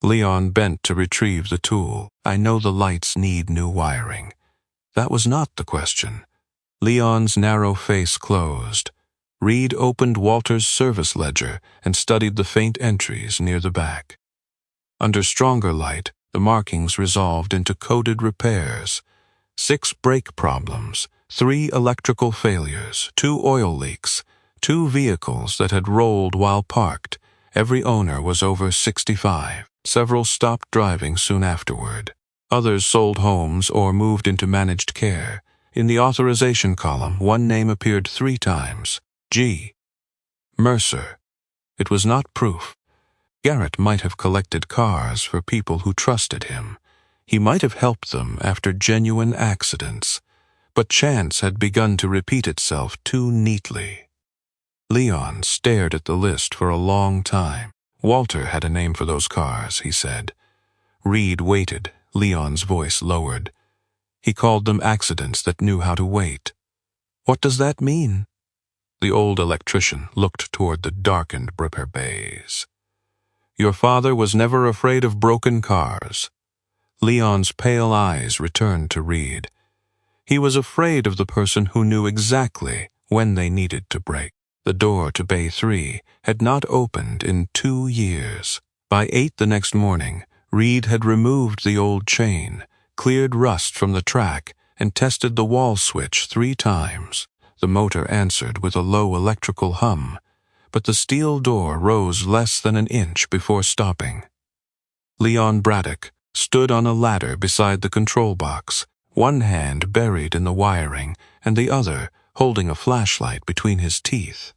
Leon bent to retrieve the tool. "I know the lights need new wiring." That was not the question. Leon's narrow face closed. Reid opened Walter's service ledger and studied the faint entries near the back. Under stronger light, the markings resolved into coded repairs. 6 brake problems, 3 electrical failures, 2 oil leaks, 2 vehicles that had rolled while parked. Every owner was over 65. Several stopped driving soon afterward. Others sold homes or moved into managed care. In the authorization column, one name appeared 3 times. G. Mercer. It was not proof. Garrett might have collected cars for people who trusted him. He might have helped them after genuine accidents. But chance had begun to repeat itself too neatly. Leon stared at the list for a long time. Walter had a name for those cars, he said. Reid waited. Leon's voice lowered. He called them accidents that knew how to wait. What does that mean? The old electrician looked toward the darkened repair bays. Your father was never afraid of broken cars. Leon's pale eyes returned to Reid. He was afraid of the person who knew exactly when they needed to brake. The door to Bay 3 had not opened in 2 years. By 8 the next morning, Reid had removed the old chain, cleared rust from the track, and tested the wall switch 3 times. The motor answered with a low electrical hum, but the steel door rose less than an inch before stopping. Leon Braddock stood on a ladder beside the control box, one hand buried in the wiring and the other holding a flashlight between his teeth.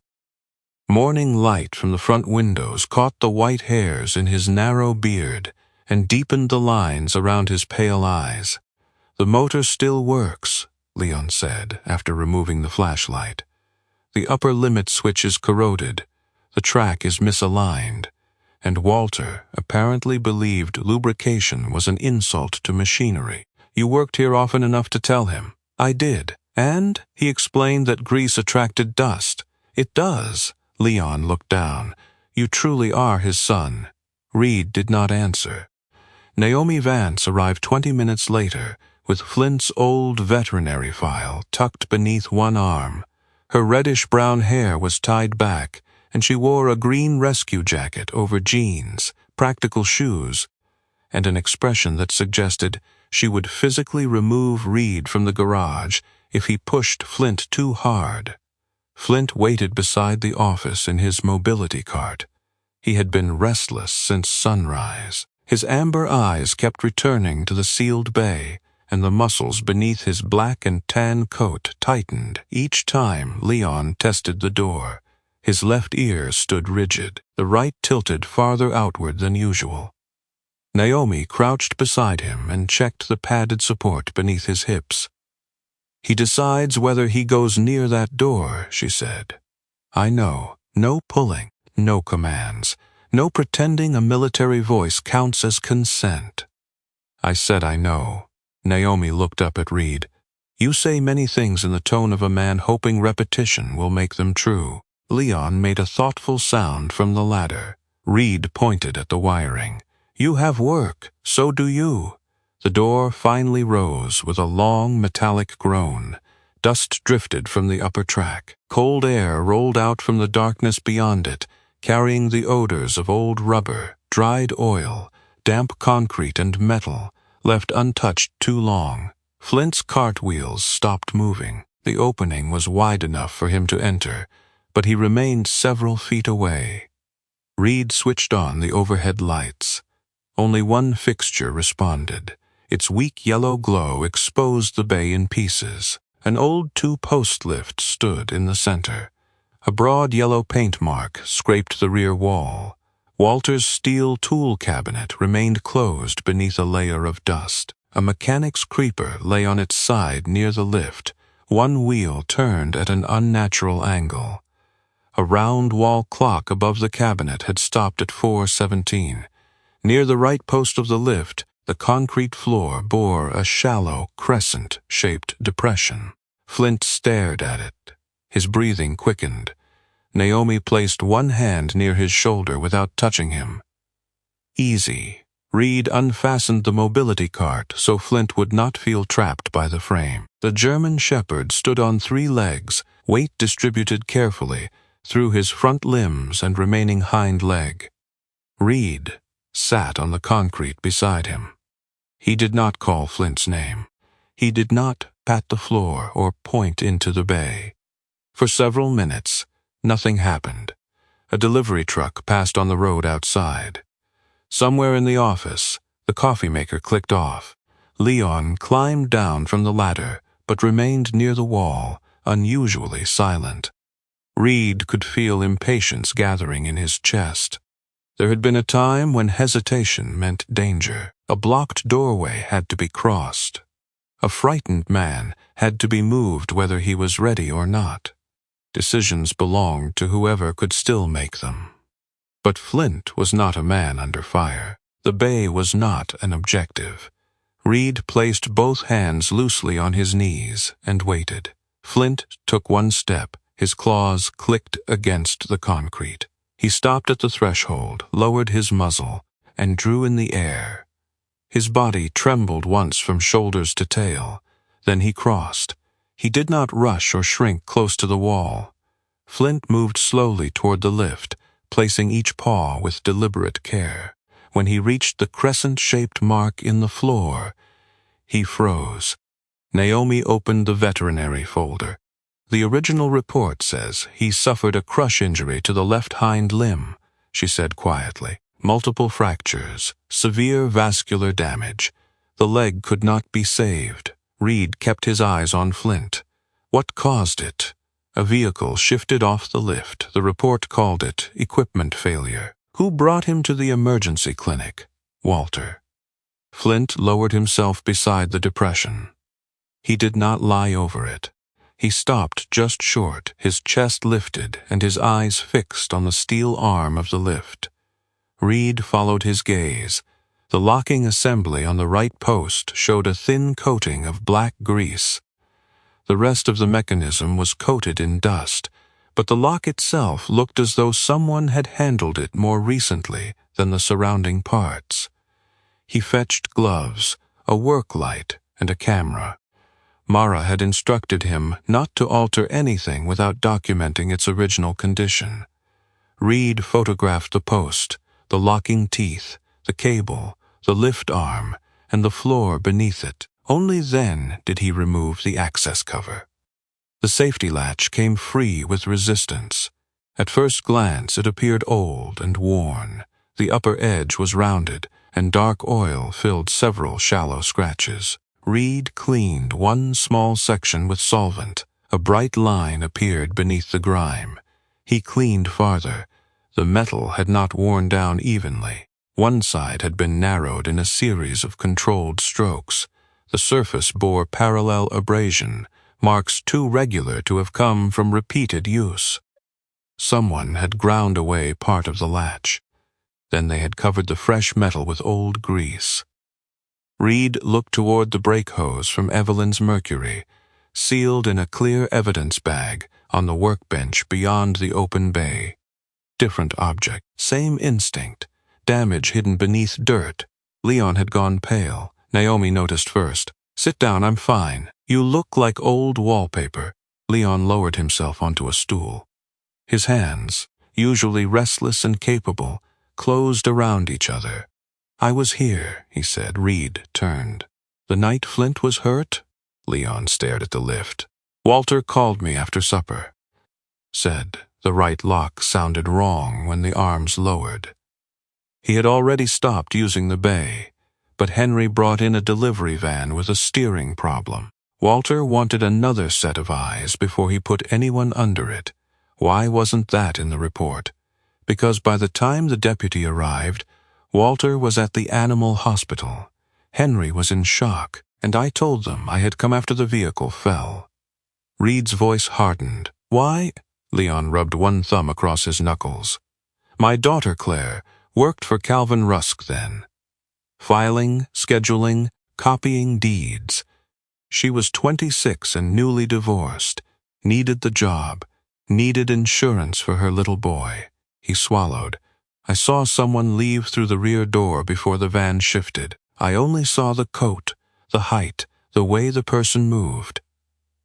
Morning light from the front windows caught the white hairs in his narrow beard and deepened the lines around his pale eyes. "The motor still works," Leon said after removing the flashlight. "The upper limit switch is corroded, the track is misaligned, and Walter apparently believed lubrication was an insult to machinery. You worked here often enough to tell him." "I did. And he explained that grease attracted dust." "It does." Leon looked down. "You truly are his son." Reid did not answer. Naomi Vance arrived 20 minutes later with Flint's old veterinary file tucked beneath one arm. Her reddish-brown hair was tied back, and she wore a green rescue jacket over jeans, practical shoes, and an expression that suggested she would physically remove Reid from the garage if he pushed Flint too hard. Flint waited beside the office in his mobility cart. He had been restless since sunrise. His amber eyes kept returning to the sealed bay, and the muscles beneath his black and tan coat tightened each time Leon tested the door. His left ear stood rigid, the right tilted farther outward than usual. Naomi crouched beside him and checked the padded support beneath his hips. "He decides whether he goes near that door," she said. "I know. No pulling, no commands, no pretending a military voice counts as consent." "I said I know." Naomi looked up at Reid. "You say many things in the tone of a man hoping repetition will make them true." Leon made a thoughtful sound from the ladder. Reid pointed at the wiring. "You have work. So do you." The door finally rose with a long metallic groan. Dust drifted from the upper track. Cold air rolled out from the darkness beyond it, carrying the odors of old rubber, dried oil, damp concrete and metal, left untouched too long. Flint's cartwheels stopped moving. The opening was wide enough for him to enter, but he remained several feet away. Reid switched on the overhead lights. Only one fixture responded. Its weak yellow glow exposed the bay in pieces. An old 2-post lift stood in the center. A broad yellow paint mark scraped the rear wall. Walter's steel tool cabinet remained closed beneath a layer of dust. A mechanic's creeper lay on its side near the lift. One wheel turned at an unnatural angle. A round wall clock above the cabinet had stopped at 4:17. Near the right post of the lift, the concrete floor bore a shallow, crescent-shaped depression. Flint stared at it. His breathing quickened. Naomi placed one hand near his shoulder without touching him. Easy. Reid unfastened the mobility cart so Flint would not feel trapped by the frame. The German shepherd stood on 3 legs, weight distributed carefully, through his front limbs and remaining hind leg. Reid sat on the concrete beside him. He did not call Flint's name. He did not pat the floor or point into the bay. For several minutes, nothing happened. A delivery truck passed on the road outside. Somewhere in the office, the coffee maker clicked off. Leon climbed down from the ladder, but remained near the wall, unusually silent. Reid could feel impatience gathering in his chest. There had been a time when hesitation meant danger. A blocked doorway had to be crossed. A frightened man had to be moved whether he was ready or not. Decisions belonged to whoever could still make them. But Flint was not a man under fire. The bay was not an objective. Reid placed both hands loosely on his knees and waited. Flint took one step. His claws clicked against the concrete. He stopped at the threshold, lowered his muzzle, and drew in the air. His body trembled once from shoulders to tail. Then he crossed. He did not rush or shrink close to the wall. Flint moved slowly toward the lift, placing each paw with deliberate care. When he reached the crescent-shaped mark in the floor, he froze. Naomi opened the veterinary folder. The original report says he suffered a crush injury to the left hind limb, she said quietly. Multiple fractures, severe vascular damage. The leg could not be saved. Reid kept his eyes on Flint. What caused it? A vehicle shifted off the lift. The report called it equipment failure. Who brought him to the emergency clinic? Walter. Flint lowered himself beside the depression. He did not lie over it. He stopped just short, his chest lifted and his eyes fixed on the steel arm of the lift. Reid followed his gaze. The locking assembly on the right post showed a thin coating of black grease. The rest of the mechanism was coated in dust, but the lock itself looked as though someone had handled it more recently than the surrounding parts. He fetched gloves, a work light, and a camera. Mara had instructed him not to alter anything without documenting its original condition. Reid photographed the post, the locking teeth, the cable, the lift arm, and the floor beneath it. Only then did he remove the access cover. The safety latch came free with resistance. At first glance it appeared old and worn. The upper edge was rounded, and dark oil filled several shallow scratches. Reid cleaned one small section with solvent. A bright line appeared beneath the grime. He cleaned farther. The metal had not worn down evenly. One side had been narrowed in a series of controlled strokes. The surface bore parallel abrasion, marks too regular to have come from repeated use. Someone had ground away part of the latch. Then they had covered the fresh metal with old grease. Reid looked toward the brake hose from Evelyn's Mercury, sealed in a clear evidence bag on the workbench beyond the open bay. Different object, same instinct, damage hidden beneath dirt. Leon had gone pale. Naomi noticed first. "Sit down, I'm fine. You look like old wallpaper." Leon lowered himself onto a stool. His hands, usually restless and capable, closed around each other. "I was here," he said. Reid turned. "The night Flint was hurt?" Leon stared at the lift. "Walter called me after supper." Said the right lock sounded wrong when the arms lowered. He had already stopped using the bay, but Henry brought in a delivery van with a steering problem. Walter wanted another set of eyes before he put anyone under it. Why wasn't that in the report? Because by the time the deputy arrived, Walter was at the animal hospital. Henry was in shock, and I told them I had come after the vehicle fell. Reid's voice hardened. "Why?" Leon rubbed one thumb across his knuckles. My daughter, Claire, worked for Calvin Rusk then. Filing, scheduling, copying deeds. She was 26 and newly divorced, needed the job, needed insurance for her little boy. He swallowed. I saw someone leave through the rear door before the van shifted. I only saw the coat, the height, the way the person moved.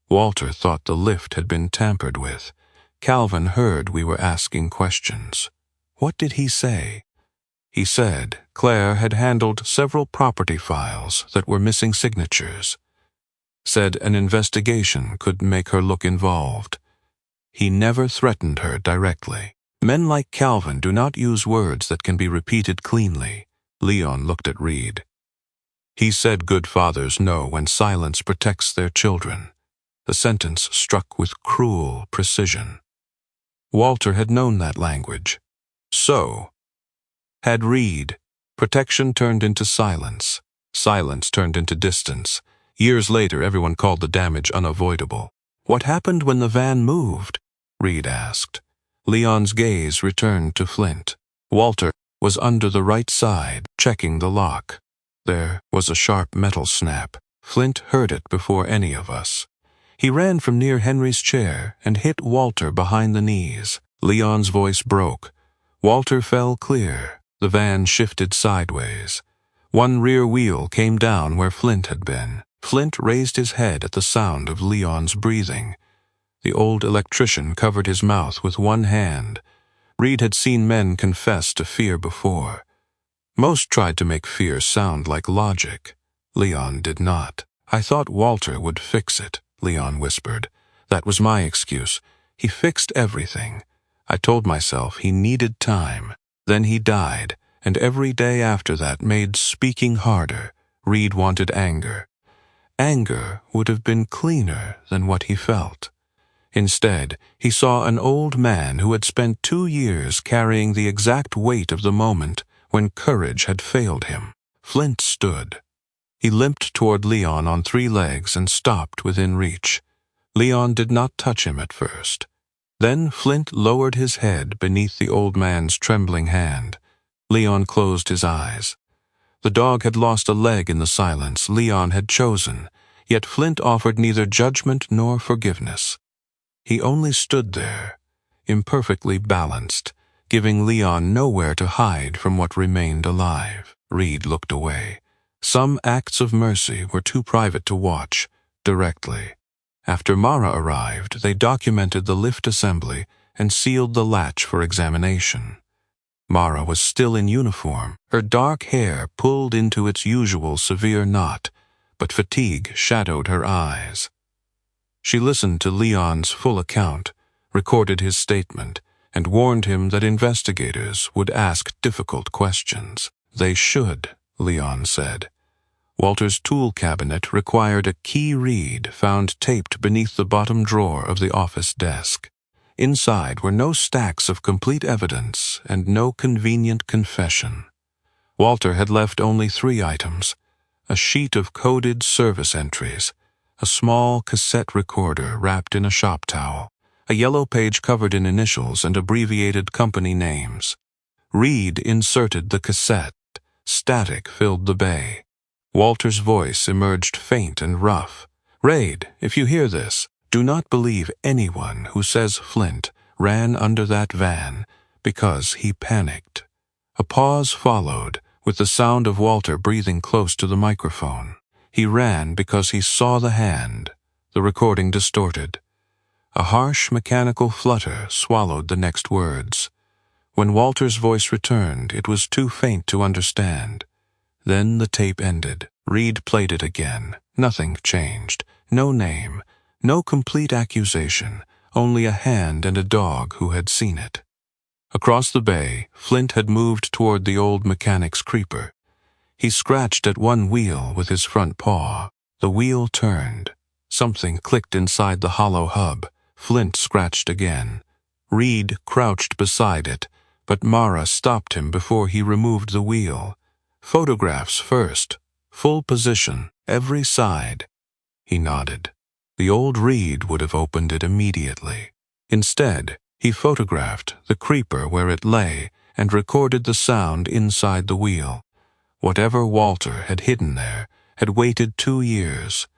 Walter thought the lift had been tampered with. Calvin heard we were asking questions. What did he say? He said Claire had handled several property files that were missing signatures. Said an investigation could make her look involved. He never threatened her directly. Men like Calvin do not use words that can be repeated cleanly. Leon looked at Reid. He said good fathers know when silence protects their children. The sentence struck with cruel precision. Walter had known that language. So had Reid. Protection turned into silence. Silence turned into distance. Years later, everyone called the damage unavoidable. What happened when the van moved? Reid asked. Leon's gaze returned to Flint. Walter was under the right side, checking the lock. There was a sharp metal snap. Flint heard it before any of us. He ran from near Henry's chair and hit Walter behind the knees. Leon's voice broke. Walter fell clear. The van shifted sideways. One rear wheel came down where Flint had been. Flint raised his head at the sound of Leon's breathing. The old electrician covered his mouth with one hand. Reid had seen men confess to fear before. Most tried to make fear sound like logic. Leon did not. I thought Walter would fix it, Leon whispered. That was my excuse. He fixed everything. I told myself he needed time. Then he died, and every day after that made speaking harder. Reid wanted anger. Anger would have been cleaner than what he felt. Instead, he saw an old man who had spent 2 years carrying the exact weight of the moment when courage had failed him. Flint stood. He limped toward Leon on 3 legs and stopped within reach. Leon did not touch him at first. Then Flint lowered his head beneath the old man's trembling hand. Leon closed his eyes. The dog had lost a leg in the silence Leon had chosen, yet Flint offered neither judgment nor forgiveness. He only stood there, imperfectly balanced, giving Leon nowhere to hide from what remained alive. Reid looked away. Some acts of mercy were too private to watch directly. After Mara arrived, they documented the lift assembly and sealed the latch for examination. Mara was still in uniform, her dark hair pulled into its usual severe knot, but fatigue shadowed her eyes. She listened to Leon's full account, recorded his statement, and warned him that investigators would ask difficult questions. They should, Leon said. Walter's tool cabinet required a key reed found taped beneath the bottom drawer of the office desk. Inside were no stacks of complete evidence and no convenient confession. Walter had left only 3 items: a sheet of coded service entries, a small cassette recorder wrapped in a shop towel, a yellow page covered in initials and abbreviated company names. Reid inserted the cassette. Static filled the bay. Walter's voice emerged faint and rough. Reid, if you hear this, do not believe anyone who says Flint ran under that van because he panicked. A pause followed, with the sound of Walter breathing close to the microphone. He ran because he saw the hand. The recording distorted. A harsh mechanical flutter swallowed the next words. When Walter's voice returned, it was too faint to understand. Then the tape ended. Reid played it again. Nothing changed. No name. No complete accusation. Only a hand and a dog who had seen it. Across the bay, Flint had moved toward the old mechanic's creeper. He scratched at one wheel with his front paw. The wheel turned. Something clicked inside the hollow hub. Flint scratched again. Reid crouched beside it, but Mara stopped him before he removed the wheel. Photographs first. Full position, every side. He nodded. The old Reid would have opened it immediately. Instead, he photographed the creeper where it lay and recorded the sound inside the wheel. Whatever Walter had hidden there had waited 2 years.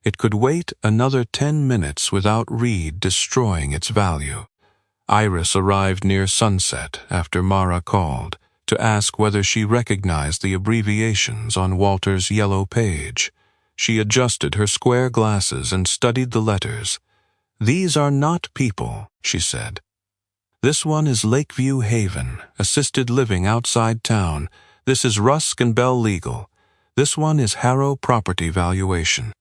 It could wait another 10 minutes without Reid destroying its value. Iris arrived near sunset after Mara called to ask whether she recognized the abbreviations on Walter's yellow page. She adjusted her square glasses and studied the letters. "These are not people," she said. "This one is Lakeview Haven, assisted living outside town. This is Rusk and Bell Legal. This one is Harrow Property Valuation."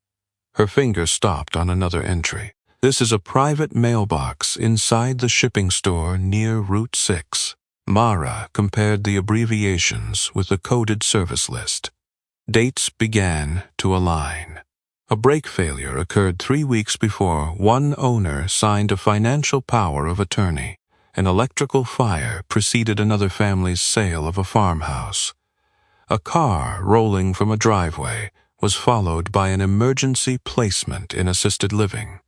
Her finger stopped on another entry. "This is a private mailbox inside the shipping store near Route 6. Mara compared the abbreviations with the coded service list. Dates began to align. A brake failure occurred 3 weeks before one owner signed a financial power of attorney. An electrical fire preceded another family's sale of a farmhouse. A car rolling from a driveway was followed by an emergency placement in assisted living.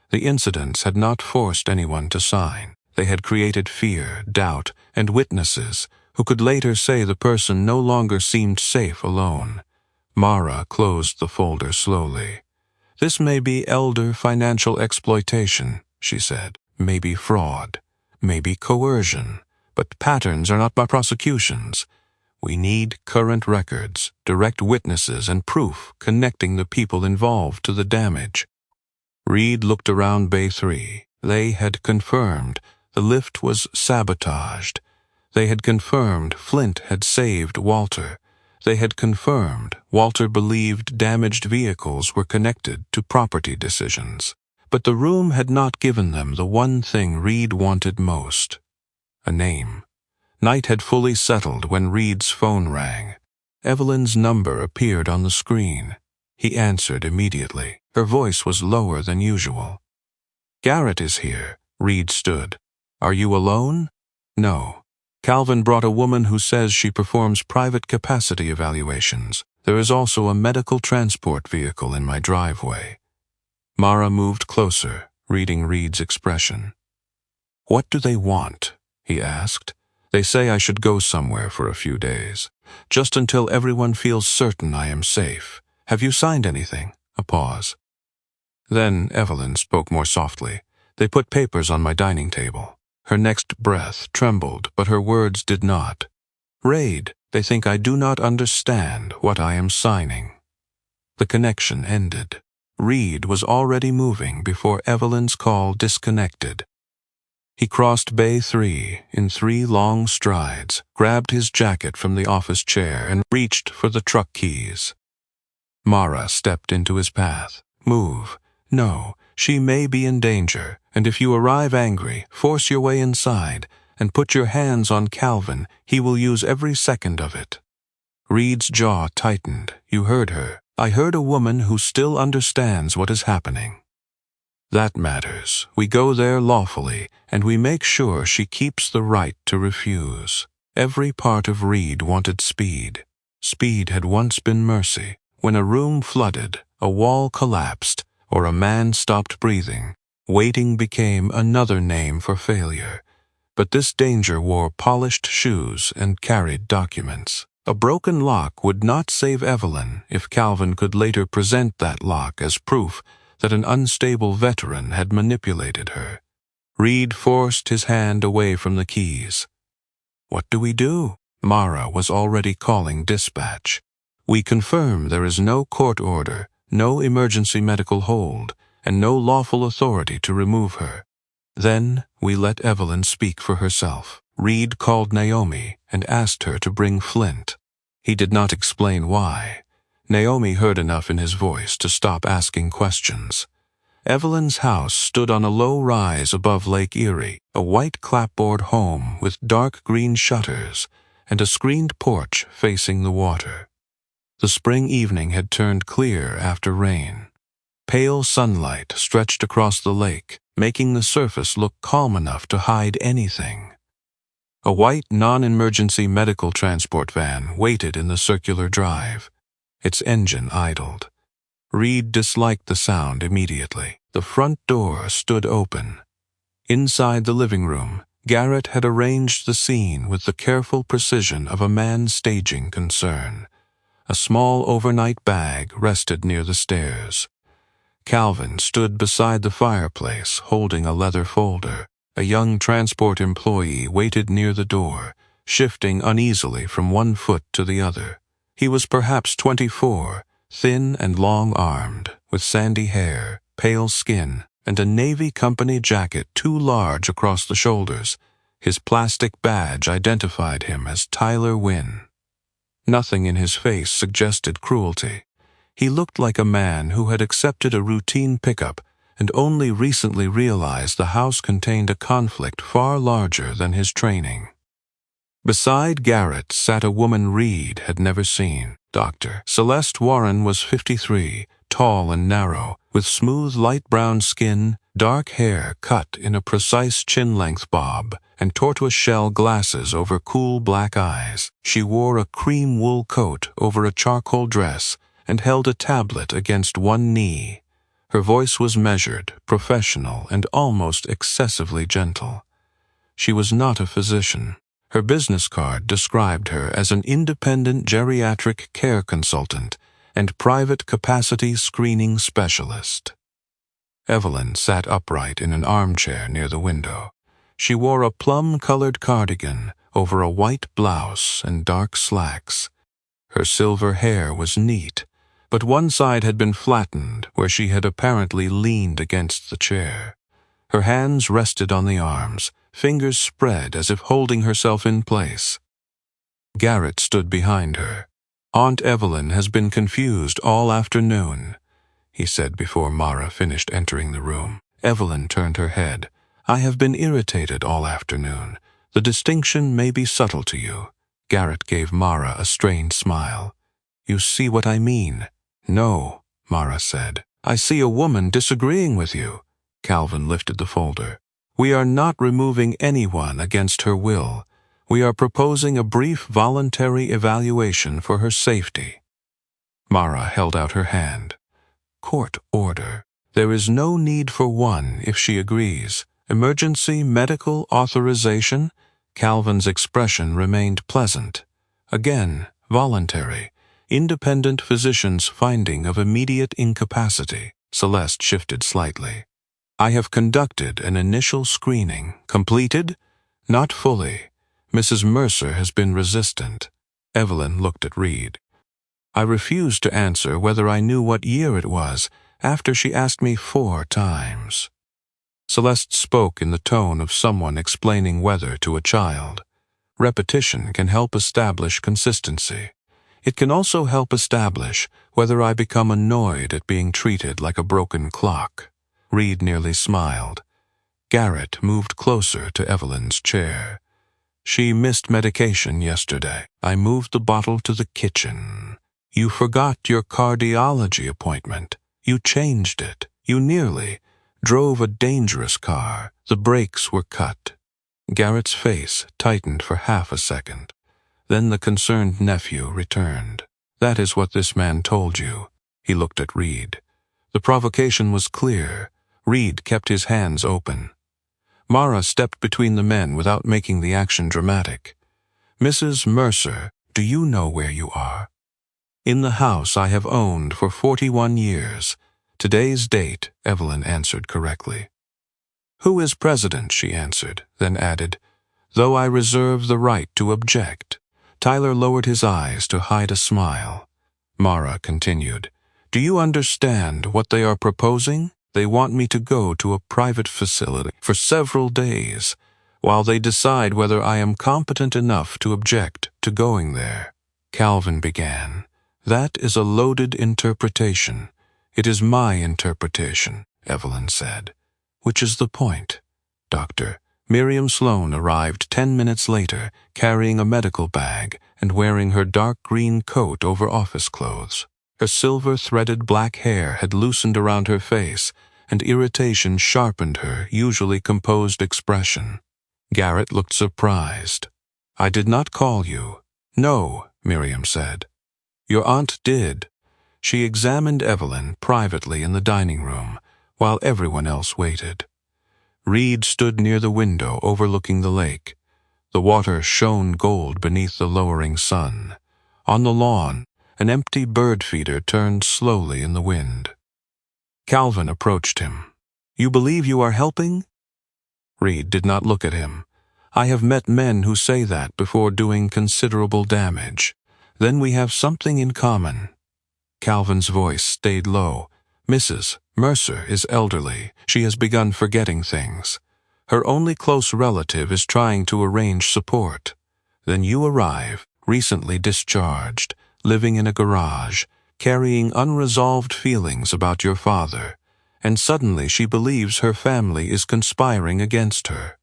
The incidents had not forced anyone to sign. They had created fear, doubt, and witnesses who could later say the person no longer seemed safe alone. Mara closed the folder slowly. "This may be elder financial exploitation," she said. "Maybe fraud. Maybe coercion. But patterns are not by prosecutions. We need current records, direct witnesses, and proof connecting the people involved to the damage." Reid looked around Bay 3. They had confirmed the lift was sabotaged. They had confirmed Flint had saved Walter. They had confirmed Walter believed damaged vehicles were connected to property decisions. But the room had not given them the one thing Reid wanted most: a name. Night had fully settled when Reid's phone rang. Evelyn's number appeared on the screen. He answered immediately. Her voice was lower than usual. "Garrett is here." Reid stood. "Are you alone?" "No. Calvin brought a woman who says she performs private capacity evaluations. There is also a medical transport vehicle in my driveway." Mara moved closer, reading Reid's expression. "What do they want?" he asked. "They say I should go somewhere for a few days, just until everyone feels certain I am safe. Have you signed anything?" A pause. Then Evelyn spoke more softly. "They put papers on my dining table." Her next breath trembled, but her words did not. "Reid, they think I do not understand what I am signing." The connection ended. Reid was already moving before Evelyn's call disconnected. He crossed Bay 3 in 3 long strides, grabbed his jacket from the office chair, and reached for the truck keys. Mara stepped into his path. "Move. No, she may be in danger, and if you arrive angry, force your way inside and put your hands on Calvin. He will use every second of it." Reid's jaw tightened. "You heard her. I heard a woman who still understands what is happening." "That matters. We go there lawfully, and we make sure she keeps the right to refuse." Every part of Reid wanted speed. Speed had once been mercy. When a room flooded, a wall collapsed, or a man stopped breathing, waiting became another name for failure. But this danger wore polished shoes and carried documents. A broken lock would not save Evelyn if Calvin could later present that lock as proof that an unstable veteran had manipulated her. Reid forced his hand away from the keys. "What do we do?" Mara was already calling dispatch. "We confirm there is no court order, no emergency medical hold, and no lawful authority to remove her." Then we let Evelyn speak for herself. Reid called Naomi and asked her to bring Flint. He did not explain why. Naomi heard enough in his voice to stop asking questions. Evelyn's house stood on a low rise above Lake Erie, a white clapboard home with dark green shutters and a screened porch facing the water. The spring evening had turned clear after rain. Pale sunlight stretched across the lake, making the surface look calm enough to hide anything. A white non-emergency medical transport van waited in the circular drive. Its engine idled. Reid disliked the sound immediately. The front door stood open. Inside the living room, Garrett had arranged the scene with the careful precision of a man staging concern. A small overnight bag rested near the stairs. Calvin stood beside the fireplace, holding a leather folder. A young transport employee waited near the door, shifting uneasily from one foot to the other. He was perhaps 24, thin and long-armed, with sandy hair, pale skin, and a Navy Company jacket too large across the shoulders. His plastic badge identified him as Tyler Wynn. Nothing in his face suggested cruelty. He looked like a man who had accepted a routine pickup and only recently realized the house contained a conflict far larger than his training. Beside Garrett sat a woman Reid had never seen. Dr. Celeste Warren was 53, tall and narrow, with smooth light brown skin, dark hair cut in a precise chin-length bob, and tortoise-shell glasses over cool black eyes. She wore a cream wool coat over a charcoal dress and held a tablet against one knee. Her voice was measured, professional, and almost excessively gentle. She was not a physician. Her business card described her as an independent geriatric care consultant and private capacity screening specialist. Evelyn sat upright in an armchair near the window. She wore a plum-colored cardigan over a white blouse and dark slacks. Her silver hair was neat, but one side had been flattened where she had apparently leaned against the chair. Her hands rested on the arms, fingers spread as if holding herself in place. Garrett stood behind her. "Aunt Evelyn has been confused all afternoon," he said before Mara finished entering the room. Evelyn turned her head. "I have been irritated all afternoon. The distinction may be subtle to you." Garrett gave Mara a strained smile. "You see what I mean?" "No," Mara said. "I see a woman disagreeing with you." Calvin lifted the folder. "We are not removing anyone against her will. We are proposing a brief voluntary evaluation for her safety." Mara held out her hand. "Court order. There is no need for one if she agrees. Emergency medical authorization?" Calvin's expression remained pleasant. "Again, voluntary. Independent physician's finding of immediate incapacity." Celeste shifted slightly. "I have conducted an initial screening. Completed? Not fully. Mrs. Mercer has been resistant." Evelyn looked at Reid. "I refused to answer whether I knew what year it was after she asked me 4 times. Celeste spoke in the tone of someone explaining weather to a child. Repetition can help establish consistency. It can also help establish whether I become annoyed at being treated like a broken clock." Reid nearly smiled. Garrett moved closer to Evelyn's chair. "She missed medication yesterday. I moved the bottle to the kitchen. You forgot your cardiology appointment. You changed it. You nearly drove a dangerous car. The brakes were cut." Garrett's face tightened for half a second. Then the concerned nephew returned. "That is what this man told you." He looked at Reid. The provocation was clear. Reid kept his hands open. Mara stepped between the men without making the action dramatic. "Mrs. Mercer, do you know where you are?" "In the house I have owned for 41 years. Today's date," Evelyn answered correctly. "Who is president?" she answered, then added, "though I reserve the right to object." Tyler lowered his eyes to hide a smile. Mara continued, "Do you understand what they are proposing? They want me to go to a private facility for several days, while they decide whether I am competent enough to object to going there." Calvin began. "That is a loaded interpretation." "It is my interpretation," Evelyn said. "Which is the point, Doctor?" Miriam Sloane arrived 10 minutes later, carrying a medical bag and wearing her dark green coat over office clothes. Her silver-threaded black hair had loosened around her face, and irritation sharpened her usually composed expression. Garrett looked surprised. "I did not call you." "No," Miriam said. "Your aunt did." She examined Evelyn privately in the dining room, while everyone else waited. Reid stood near the window overlooking the lake. The water shone gold beneath the lowering sun. On the lawn, an empty bird feeder turned slowly in the wind. Calvin approached him. "You believe you are helping?" Reid did not look at him. "I have met men who say that before doing considerable damage. Then we have something in common." Calvin's voice stayed low. "Mrs. Mercer is elderly. She has begun forgetting things. Her only close relative is trying to arrange support. Then you arrive, recently discharged, living in a garage, carrying unresolved feelings about your father, and suddenly she believes her family is conspiring against her."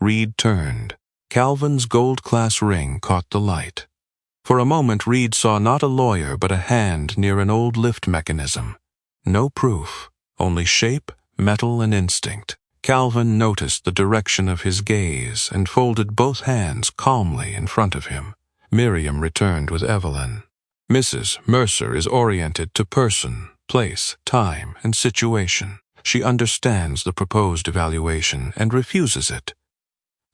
Reid turned. Calvin's gold-class ring caught the light. For a moment Reid saw not a lawyer but a hand near an old lift mechanism. No proof, only shape, metal, and instinct. Calvin noticed the direction of his gaze and folded both hands calmly in front of him. Miriam returned with Evelyn. "Mrs. Mercer is oriented to person, place, time, and situation. She understands the proposed evaluation and refuses it.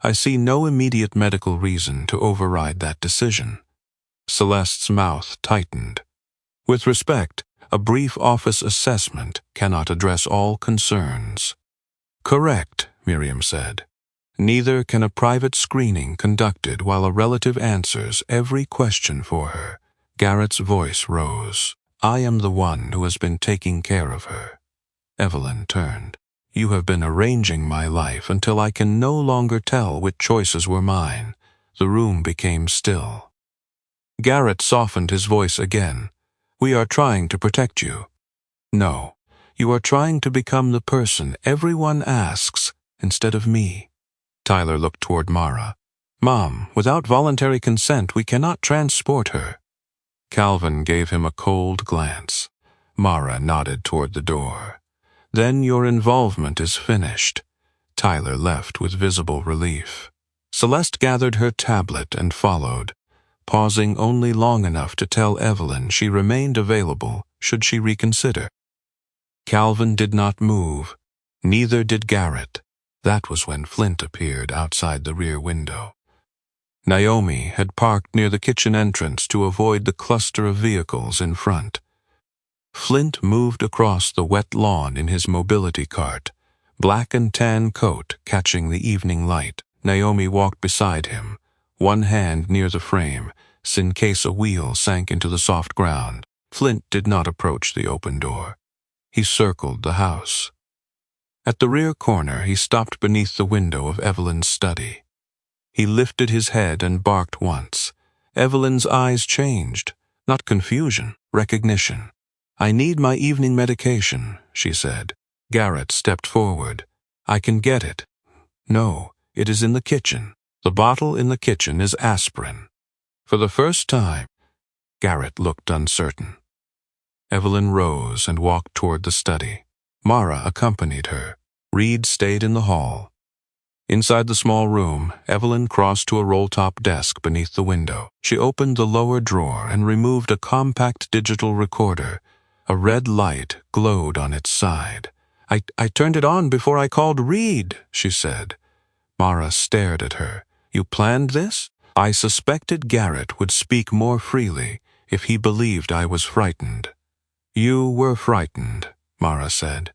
I see no immediate medical reason to override that decision." Celeste's mouth tightened. "With respect, a brief office assessment cannot address all concerns." "Correct," Miriam said. "Neither can a private screening conducted while a relative answers every question for her." Garrett's voice rose. "I am the one who has been taking care of her." Evelyn turned. "You have been arranging my life until I can no longer tell which choices were mine." The room became still. Garrett softened his voice again. "We are trying to protect you." "No, you are trying to become the person everyone asks instead of me." Tyler looked toward Mara. "Mom, without voluntary consent, we cannot transport her." Calvin gave him a cold glance. Mara nodded toward the door. "Then your involvement is finished." Tyler left with visible relief. Celeste gathered her tablet and followed, pausing only long enough to tell Evelyn she remained available should she reconsider. Calvin did not move. Neither did Garrett. That was when Flint appeared outside the rear window. Naomi had parked near the kitchen entrance to avoid the cluster of vehicles in front. Flint moved across the wet lawn in his mobility cart, black and tan coat catching the evening light. Naomi walked beside him, one hand near the frame, in case a wheel sank into the soft ground. Flint did not approach the open door. He circled the house. At the rear corner, he stopped beneath the window of Evelyn's study. He lifted his head and barked once. Evelyn's eyes changed, not confusion, recognition. "I need my evening medication," she said. Garrett stepped forward. "I can get it." "No, it is in the kitchen. The bottle in the kitchen is aspirin." For the first time, Garrett looked uncertain. Evelyn rose and walked toward the study. Mara accompanied her. Reid stayed in the hall. Inside the small room, Evelyn crossed to a roll-top desk beneath the window. She opened the lower drawer and removed a compact digital recorder. A red light glowed on its side. I turned it on before I called Reid," she said. Mara stared at her. "You planned this?" "I suspected Garrett would speak more freely if he believed I was frightened." "You were frightened," Mara said.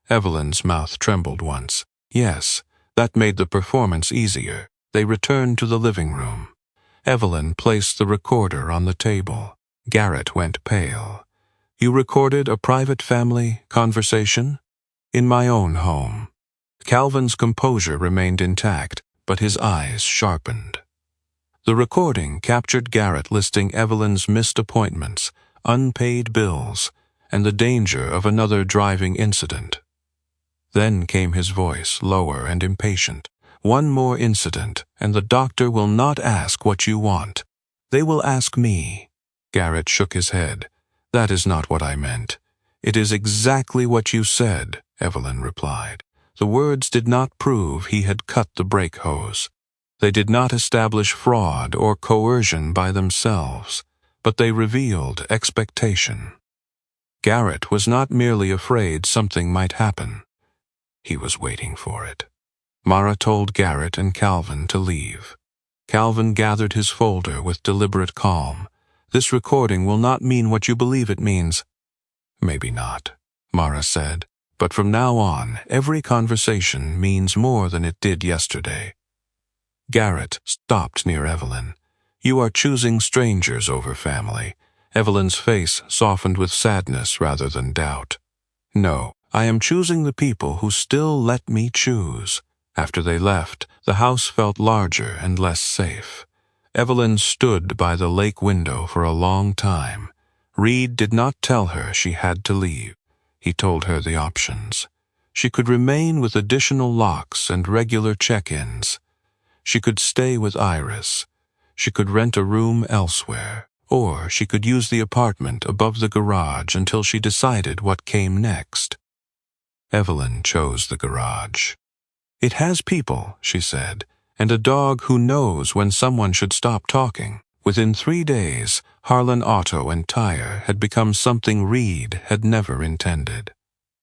Evelyn's mouth trembled once. "Yes, that made the performance easier." They returned to the living room. Evelyn placed the recorder on the table. Garrett went pale. "You recorded a private family conversation?" "In my own home." Calvin's composure remained intact, but his eyes sharpened. The recording captured Garrett listing Evelyn's missed appointments, unpaid bills, and the danger of another driving incident. Then came his voice, lower and impatient. "One more incident, and the doctor will not ask what you want. They will ask me." Garrett shook his head. "That is not what I meant." "It is exactly what you said," Evelyn replied. The words did not prove he had cut the brake hose. They did not establish fraud or coercion by themselves, but they revealed expectation. Garrett was not merely afraid something might happen. He was waiting for it. Mara told Garrett and Calvin to leave. Calvin gathered his folder with deliberate calm. "This recording will not mean what you believe it means." "Maybe not," Mara said. "But from now on, every conversation means more than it did yesterday." Garrett stopped near Evelyn. "You are choosing strangers over family." Evelyn's face softened with sadness rather than doubt. "No, I am choosing the people who still let me choose." After they left, the house felt larger and less safe. Evelyn stood by the lake window for a long time. Reid did not tell her she had to leave. He told her the options. She could remain with additional locks and regular check-ins. She could stay with Iris. She could rent a room elsewhere. Or she could use the apartment above the garage until she decided what came next. Evelyn chose the garage. "It has people," she said, "and a dog who knows when someone should stop talking." Within 3 days, Harlan Auto and Tire had become something Reid had never intended.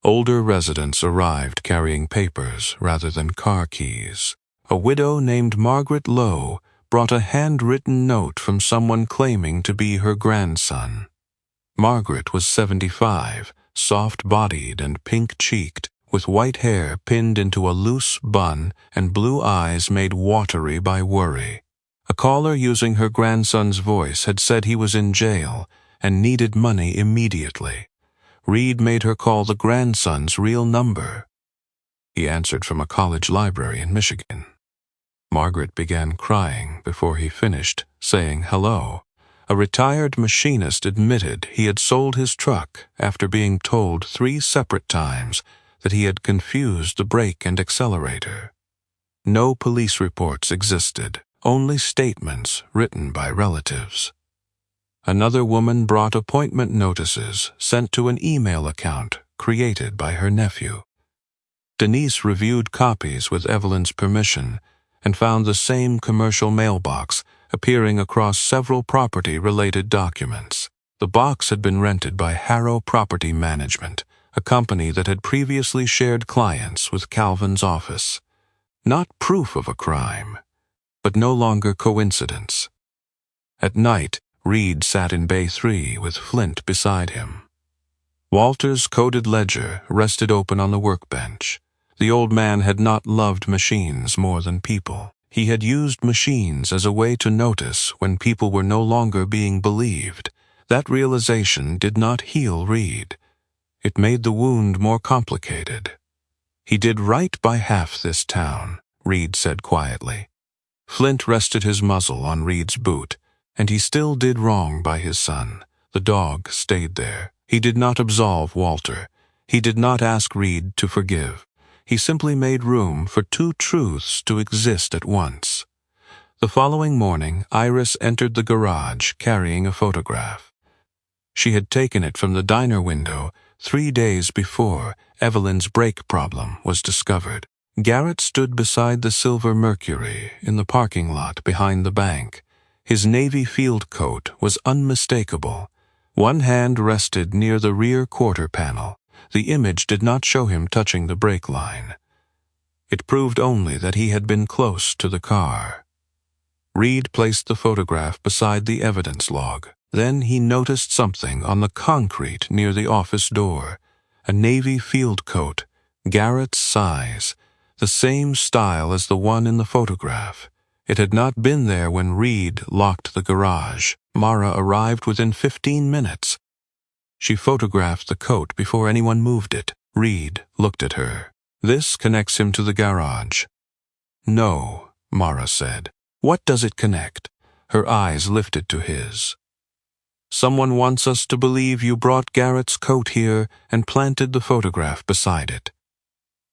Older residents arrived carrying papers rather than car keys. A widow named Margaret Lowe brought a handwritten note from someone claiming to be her grandson. Margaret was 75, soft-bodied and pink-cheeked, with white hair pinned into a loose bun and blue eyes made watery by worry. A caller using her grandson's voice had said he was in jail and needed money immediately. Reid made her call the grandson's real number. He answered from a college library in Michigan. Margaret began crying before he finished, saying hello. A retired machinist admitted he had sold his truck after being told 3 separate times that he had confused the brake and accelerator. No police reports existed, only statements written by relatives. Another woman brought appointment notices sent to an email account created by her nephew. Denise reviewed copies with Evelyn's permission and found the same commercial mailbox appearing across several property-related documents. The box had been rented by Harrow Property Management, a company that had previously shared clients with Calvin's office. Not proof of a crime, but no longer coincidence. At night, Reid sat in Bay 3 with Flint beside him. Walter's coded ledger rested open on the workbench. The old man had not loved machines more than people. He had used machines as a way to notice when people were no longer being believed. That realization did not heal Reid. It made the wound more complicated. "He did right by half this town," Reid said quietly. Flint rested his muzzle on Reid's boot, and he still did wrong by his son. The dog stayed there. He did not absolve Walter. He did not ask Reid to forgive. He simply made room for 2 truths to exist at once. The following morning, Iris entered the garage carrying a photograph. She had taken it from the diner window 3 days before Evelyn's brake problem was discovered. Garrett stood beside the silver Mercury in the parking lot behind the bank. His navy field coat was unmistakable. One hand rested near the rear quarter panel. The image did not show him touching the brake line. It proved only that he had been close to the car. Reid placed the photograph beside the evidence log. Then he noticed something on the concrete near the office door. A navy field coat, Garrett's size, the same style as the one in the photograph. It had not been there when Reid locked the garage. Mara arrived within 15 minutes. She photographed the coat before anyone moved it. Reid looked at her. "This connects him to the garage." "No," Mara said. "What does it connect?" Her eyes lifted to his. "Someone wants us to believe you brought Garrett's coat here and planted the photograph beside it."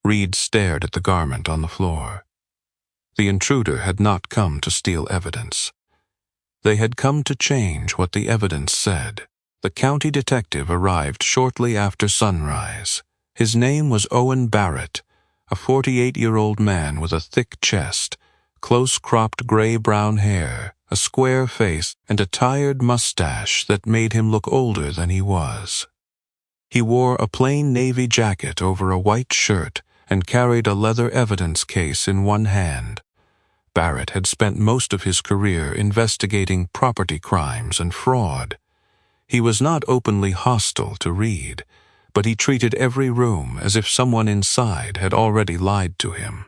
Reid stared at the garment on the floor. The intruder had not come to steal evidence. They had come to change what the evidence said. The county detective arrived shortly after sunrise. His name was Owen Barrett, a 48-year-old man with a thick chest, close-cropped gray-brown hair, a square face, and a tired mustache that made him look older than he was. He wore a plain navy jacket over a white shirt and carried a leather evidence case in one hand. Barrett had spent most of his career investigating property crimes and fraud. He was not openly hostile to Reid, but he treated every room as if someone inside had already lied to him.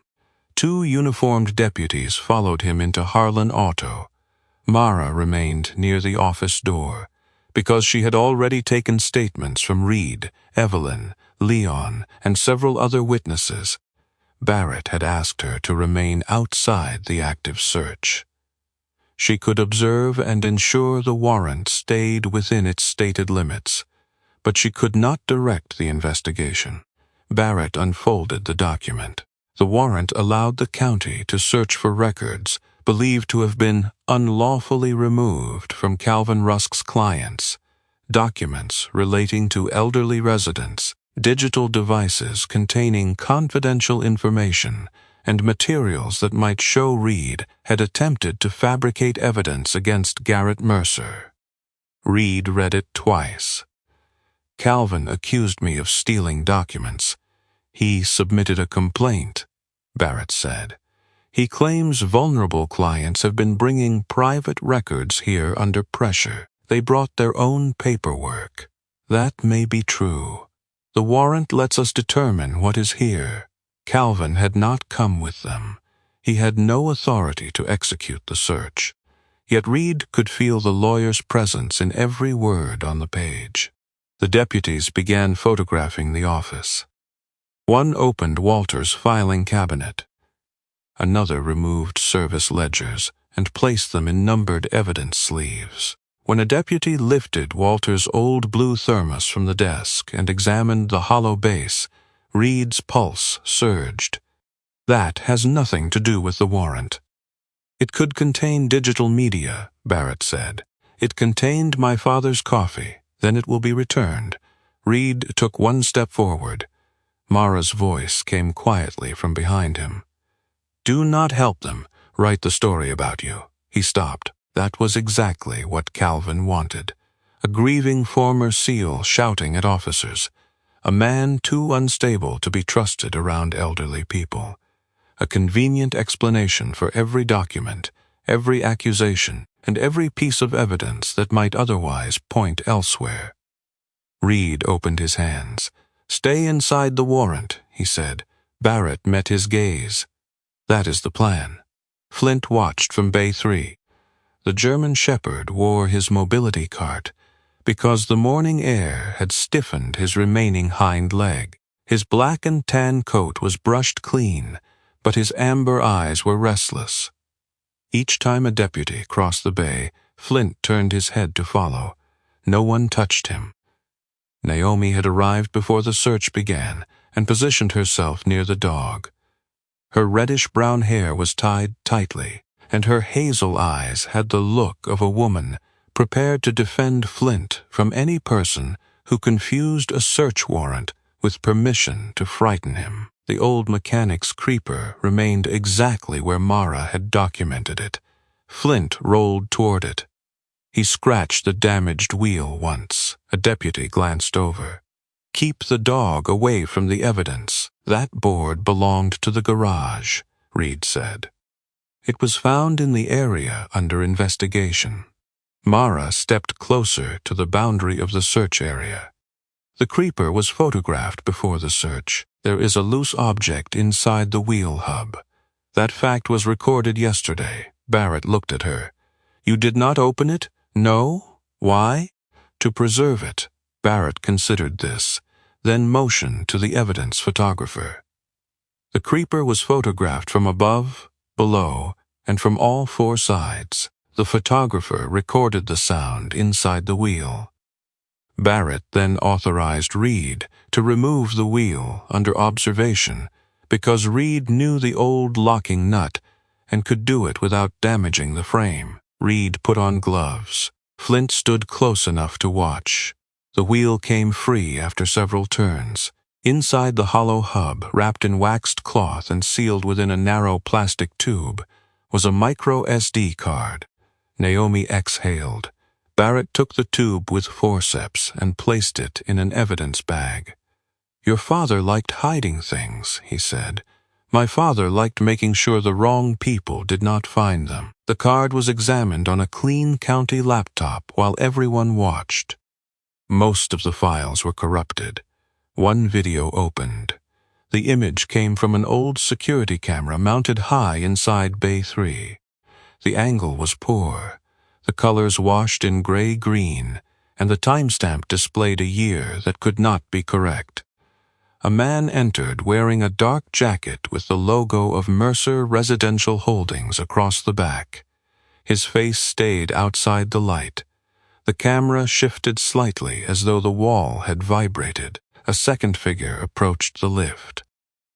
2 uniformed deputies followed him into Harlan Auto. Mara remained near the office door, because she had already taken statements from Reid, Evelyn, Leon, and several other witnesses. Barrett had asked her to remain outside the active search. She could observe and ensure the warrant stayed within its stated limits, but she could not direct the investigation. Barrett unfolded the document. The warrant allowed the county to search for records believed to have been unlawfully removed from Calvin Rusk's clients, documents relating to elderly residents, digital devices containing confidential information, and materials that might show Reid had attempted to fabricate evidence against Garrett Mercer. Reid read it twice. "Calvin accused me of stealing documents. He submitted a complaint," Barrett said. "He claims vulnerable clients have been bringing private records here under pressure. They brought their own paperwork. That may be true. The warrant lets us determine what is here. Calvin had not come with them. He had no authority to execute the search." Yet Reid could feel the lawyer's presence in every word on the page. The deputies began photographing the office. One opened Walter's filing cabinet. Another removed service ledgers and placed them in numbered evidence sleeves. When a deputy lifted Walter's old blue thermos from the desk and examined the hollow base, Reid's pulse surged. "That has nothing to do with the warrant." "It could contain digital media," Barrett said. "It contained my father's coffee. Then it will be returned." Reid took one step forward. Mara's voice came quietly from behind him. "Do not help them. Write the story about you." He stopped. That was exactly what Calvin wanted. A grieving former SEAL shouting at officers. A man too unstable to be trusted around elderly people. A convenient explanation for every document, every accusation, and every piece of evidence that might otherwise point elsewhere. Reid opened his hands. "Stay inside the warrant," he said. Barrett met his gaze. "That is the plan." Flint watched from Bay 3. The German shepherd wore his mobility cart because the morning air had stiffened his remaining hind leg. His black and tan coat was brushed clean, but his amber eyes were restless. Each time a deputy crossed the bay, Flint turned his head to follow. No one touched him. Naomi had arrived before the search began and positioned herself near the dog. Her reddish-brown hair was tied tightly, and her hazel eyes had the look of a woman prepared to defend Flint from any person who confused a search warrant with permission to frighten him. The old mechanic's creeper remained exactly where Mara had documented it. Flint rolled toward it. He scratched the damaged wheel once. A deputy glanced over. "Keep the dog away from the evidence. That board belonged to the garage," Reid said. "It was found in the area under investigation." Mara stepped closer to the boundary of the search area. "The creeper was photographed before the search. There is a loose object inside the wheel hub. That fact was recorded yesterday." Barrett looked at her. "You did not open it? No? Why?" "To preserve it." Barrett considered this, then motioned to the evidence photographer. The creeper was photographed from above, below, and from all 4 sides. The photographer recorded the sound inside the wheel. Barrett then authorized Reid to remove the wheel under observation because Reid knew the old locking nut and could do it without damaging the frame. Reid put on gloves. Flint stood close enough to watch. The wheel came free after several turns. Inside the hollow hub, wrapped in waxed cloth and sealed within a narrow plastic tube, was a micro SD card. Naomi exhaled. Barrett took the tube with forceps and placed it in an evidence bag. "Your father liked hiding things," he said. "My father liked making sure the wrong people did not find them." The card was examined on a clean county laptop while everyone watched. Most of the files were corrupted. One video opened. The image came from an old security camera mounted high inside Bay 3. The angle was poor, the colors washed in gray-green, and the timestamp displayed a year that could not be correct. A man entered wearing a dark jacket with the logo of Mercer Residential Holdings across the back. His face stayed outside the light. The camera shifted slightly as though the wall had vibrated. A second figure approached the lift.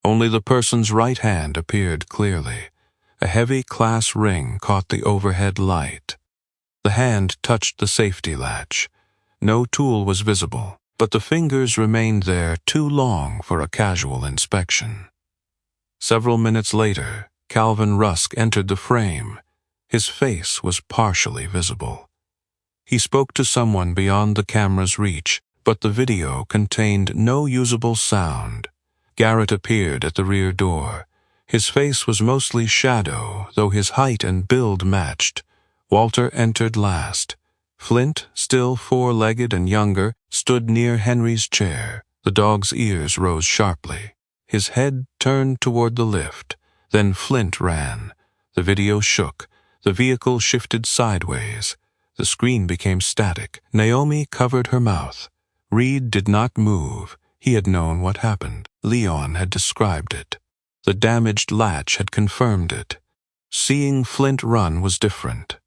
Only the person's right hand appeared clearly. A heavy glass ring caught the overhead light. The hand touched the safety latch. No tool was visible, but the fingers remained there too long for a casual inspection. Several minutes later, Calvin Rusk entered the frame. His face was partially visible. He spoke to someone beyond the camera's reach, but the video contained no usable sound. Garrett appeared at the rear door. His face was mostly shadow, though his height and build matched. Walter entered last. Flint, still four-legged and younger, stood near Henry's chair. The dog's ears rose sharply. His head turned toward the lift. Then Flint ran. The video shook. The vehicle shifted sideways. The screen became static. Naomi covered her mouth. Reid did not move. He had known what happened. Leon had described it. The damaged latch had confirmed it. Seeing Flint run was different.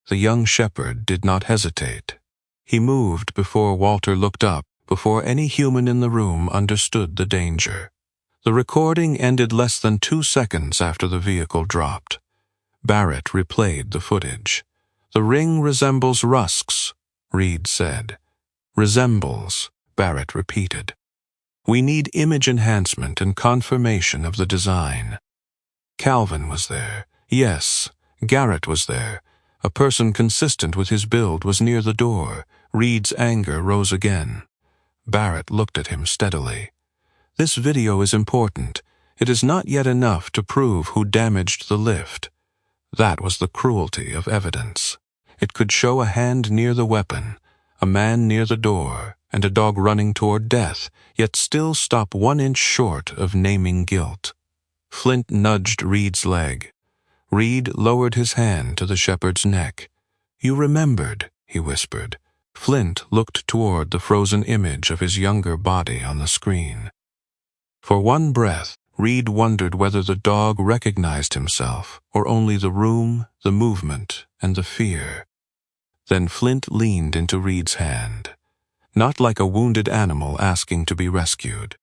The young shepherd did not hesitate. He moved before Walter looked up, before any human in the room understood the danger. The recording ended less than 2 seconds after the vehicle dropped. Barrett replayed the footage. "The ring resembles Rusk's," Reid said. "Resembles," Barrett repeated. "We need image enhancement and confirmation of the design." Calvin was there. Yes, Garrett was there. A person consistent with his build was near the door. Reid's anger rose again. Barrett looked at him steadily. "This video is important. It is not yet enough to prove who damaged the lift." That was the cruelty of evidence. It could show a hand near the weapon, a man near the door, and a dog running toward death, yet still stop 1 inch short of naming guilt. Flint nudged Reid's leg. Reid lowered his hand to the shepherd's neck. "You remembered," he whispered. Flint looked toward the frozen image of his younger body on the screen. For one breath, Reid wondered whether the dog recognized himself, or only the room, the movement, and the fear. Then Flint leaned into Reid's hand. Not like a wounded animal asking to be rescued,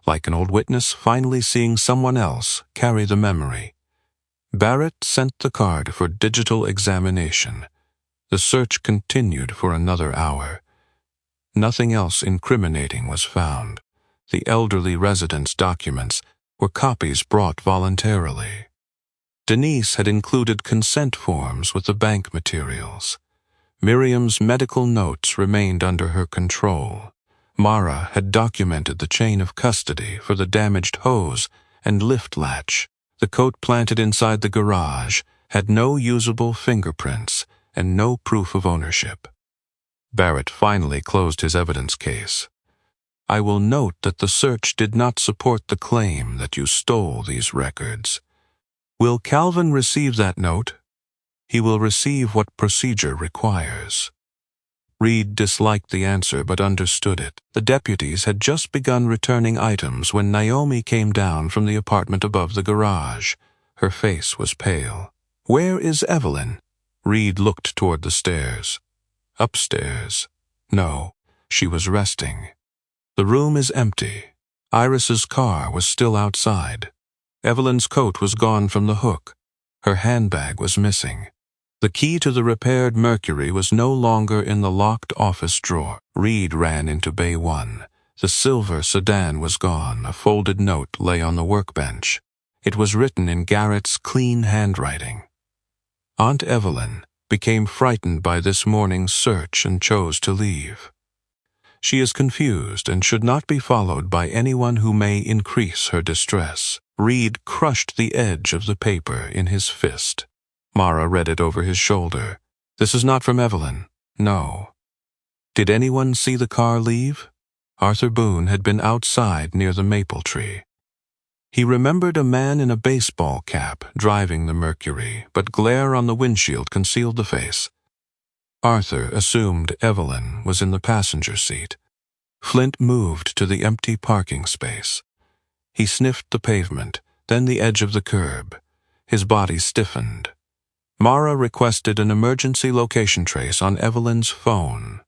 like an old witness finally seeing someone else carry the memory. Barrett sent the card for digital examination. The search continued for another hour. Nothing else incriminating was found. The elderly resident's documents were copies brought voluntarily. Denise had included consent forms with the bank materials. Miriam's medical notes remained under her control. Mara had documented the chain of custody for the damaged hose and lift latch. The coat planted inside the garage had no usable fingerprints and no proof of ownership. Barrett finally closed his evidence case. "I will note that the search did not support the claim that you stole these records." "Will Calvin receive that note?" "He will receive what procedure requires." Reid disliked the answer but understood it. The deputies had just begun returning items when Naomi came down from the apartment above the garage. Her face was pale. "Where is Evelyn?" Reid looked toward the stairs. "Upstairs." "No, she was resting." "The room is empty." Iris's car was still outside. Evelyn's coat was gone from the hook. Her handbag was missing. The key to the repaired Mercury was no longer in the locked office drawer. Reid ran into Bay 1. The silver sedan was gone. A folded note lay on the workbench. It was written in Garrett's clean handwriting. Aunt Evelyn became frightened by this morning's search and chose to leave. She is confused and should not be followed by anyone who may increase her distress. Reid crushed the edge of the paper in his fist. Mara read it over his shoulder. This is not from Evelyn. No. Did anyone see the car leave? Arthur Boone had been outside near the maple tree. He remembered a man in a baseball cap driving the Mercury, but glare on the windshield concealed the face. Arthur assumed Evelyn was in the passenger seat. Flint moved to the empty parking space. He sniffed the pavement, then the edge of the curb. His body stiffened. Mara requested an emergency location trace on Evelyn's phone.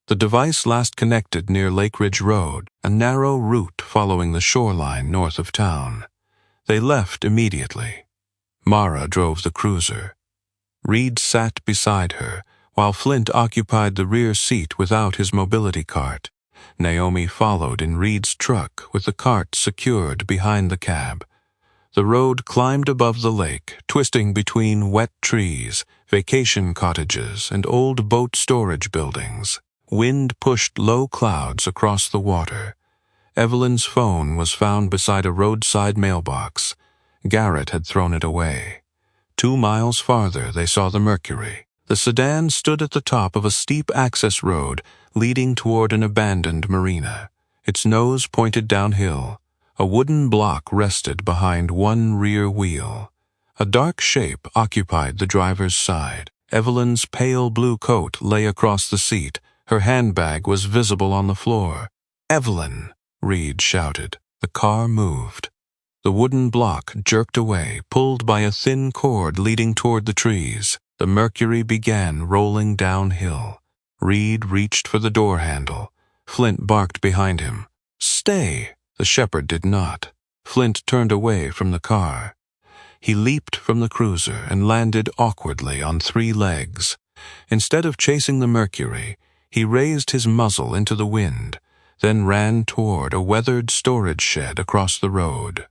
The device last connected near Lake Ridge Road, a narrow route following the shoreline north of town. They left immediately. Mara drove the cruiser. Reid sat beside her, while Flint occupied the rear seat without his mobility cart. Naomi followed in Reid's truck with the cart secured behind the cab. The road climbed above the lake, twisting between wet trees, vacation cottages, and old boat storage buildings. Wind pushed low clouds across the water. Evelyn's phone was found beside a roadside mailbox. Garrett had thrown it away. 2 miles farther, they saw the Mercury. The sedan stood at the top of a steep access road leading toward an abandoned marina. Its nose pointed downhill. A wooden block rested behind one rear wheel. A dark shape occupied the driver's side. Evelyn's pale blue coat lay across the seat. Her handbag was visible on the floor. "Evelyn!" Reid shouted. The car moved. The wooden block jerked away, pulled by a thin cord leading toward the trees. The Mercury began rolling downhill. Reid reached for the door handle. Flint barked behind him. "Stay!" The shepherd did not. Flint turned away from the car. He leaped from the cruiser and landed awkwardly on 3 legs. Instead of chasing the Mercury, he raised his muzzle into the wind, then ran toward a weathered storage shed across the road.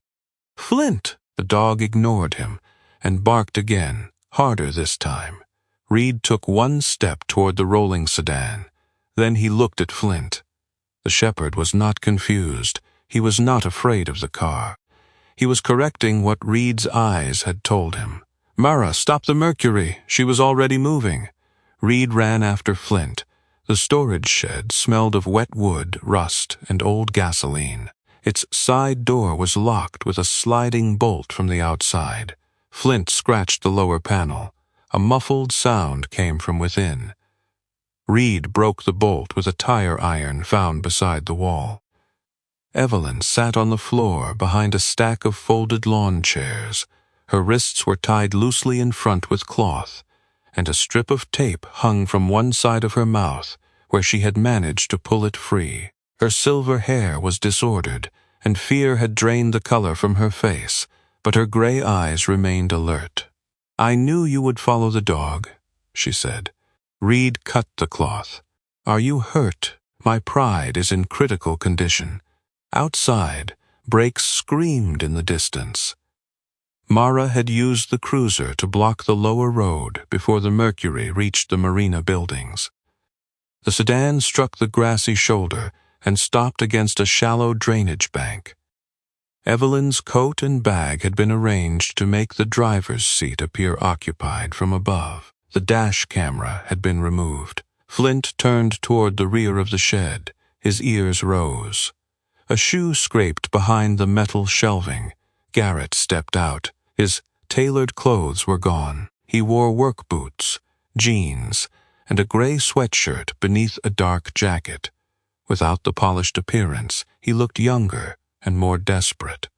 "Flint!" The dog ignored him and barked again, harder this time. Reid took 1 step toward the rolling sedan. Then he looked at Flint. The shepherd was not confused. He was not afraid of the car. He was correcting what Reid's eyes had told him. "Mara, stop the Mercury. She was already moving." Reid ran after Flint. The storage shed smelled of wet wood, rust, and old gasoline. Its side door was locked with a sliding bolt from the outside. Flint scratched the lower panel. A muffled sound came from within. Reid broke the bolt with a tire iron found beside the wall. Evelyn sat on the floor behind a stack of folded lawn chairs. Her wrists were tied loosely in front with cloth, and a strip of tape hung from one side of her mouth, where she had managed to pull it free. Her silver hair was disordered, and fear had drained the color from her face, but her gray eyes remained alert. "I knew you would follow the dog," she said. Reid cut the cloth. "Are you hurt? My pride is in critical condition." Outside, brakes screamed in the distance. Mara had used the cruiser to block the lower road before the Mercury reached the marina buildings. The sedan struck the grassy shoulder and stopped against a shallow drainage bank. Evelyn's coat and bag had been arranged to make the driver's seat appear occupied from above. The dash camera had been removed. Flint turned toward the rear of the shed. His ears rose. A shoe scraped behind the metal shelving. Garrett stepped out. His tailored clothes were gone. He wore work boots, jeans, and a gray sweatshirt beneath a dark jacket. Without the polished appearance, he looked younger and more desperate.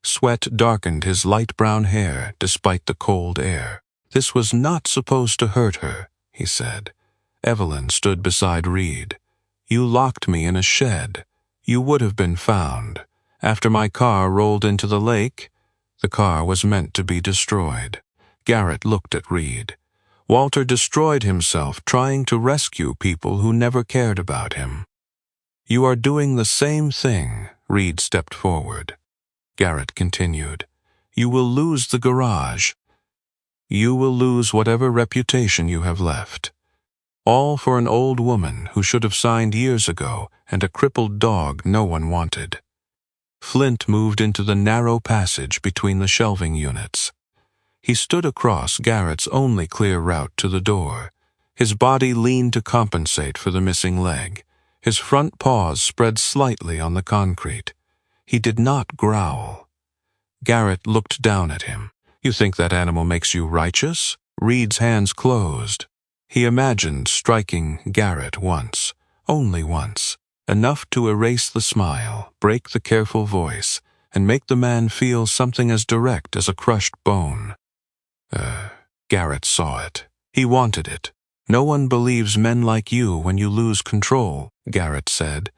Sweat darkened his light brown hair despite the cold air. "This was not supposed to hurt her," he said. Evelyn stood beside Reid. "You locked me in a shed. You would have been found. After my car rolled into the lake, the car was meant to be destroyed." Garrett looked at Reid. Walter destroyed himself trying to rescue people who never cared about him. "You are doing the same thing." Reid stepped forward. Garrett continued. "You will lose the garage. You will lose whatever reputation you have left. all for an old woman who should have signed years ago and a crippled dog no one wanted. Flint moved into the narrow passage between the shelving units. He stood across Garrett's only clear route to the door. His body leaned to compensate for the missing leg. His front paws spread slightly on the concrete. He did not growl. Garrett looked down at him. "You think that animal makes you righteous?" Reid's hands closed. He imagined striking Garrett once, only once, enough to erase the smile, break the careful voice, and make the man feel something as direct as a crushed bone. Garrett saw it. He wanted it. "No one believes men like you when you lose control," Garrett said.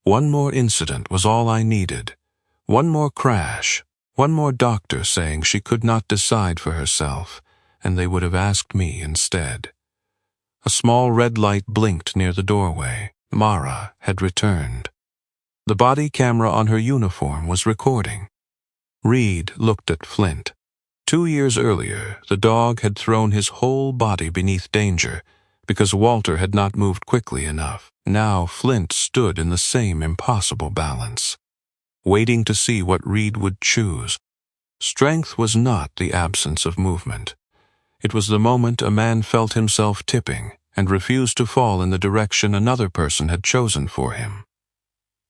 "One more incident was all I needed. One more crash, one more doctor saying she could not decide for herself, and they would have asked me instead." A small red light blinked near the doorway. Mara had returned. The body camera on her uniform was recording. Reid looked at Flint. 2 years earlier, the dog had thrown his whole body beneath danger because Walter had not moved quickly enough. Now Flint stood in the same impossible balance, waiting to see what Reid would choose. Strength was not the absence of movement. It was the moment a man felt himself tipping and refused to fall in the direction another person had chosen for him.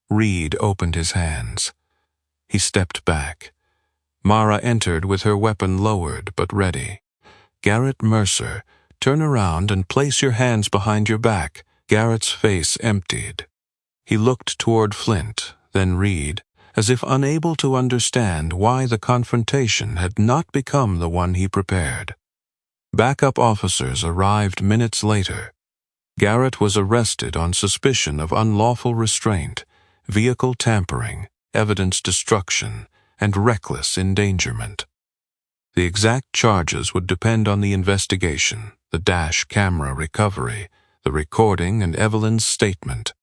Reid opened his hands. He stepped back. Mara entered with her weapon lowered but ready. "Garrett Mercer, turn around and place your hands behind your back." Garrett's face emptied. He looked toward Flint, then Reid, as if unable to understand why the confrontation had not become the one he prepared. Backup officers arrived minutes later. Garrett was arrested on suspicion of unlawful restraint, vehicle tampering, evidence destruction, and reckless endangerment. The exact charges would depend on the investigation, the dash camera recovery, the recording, and Evelyn's statement.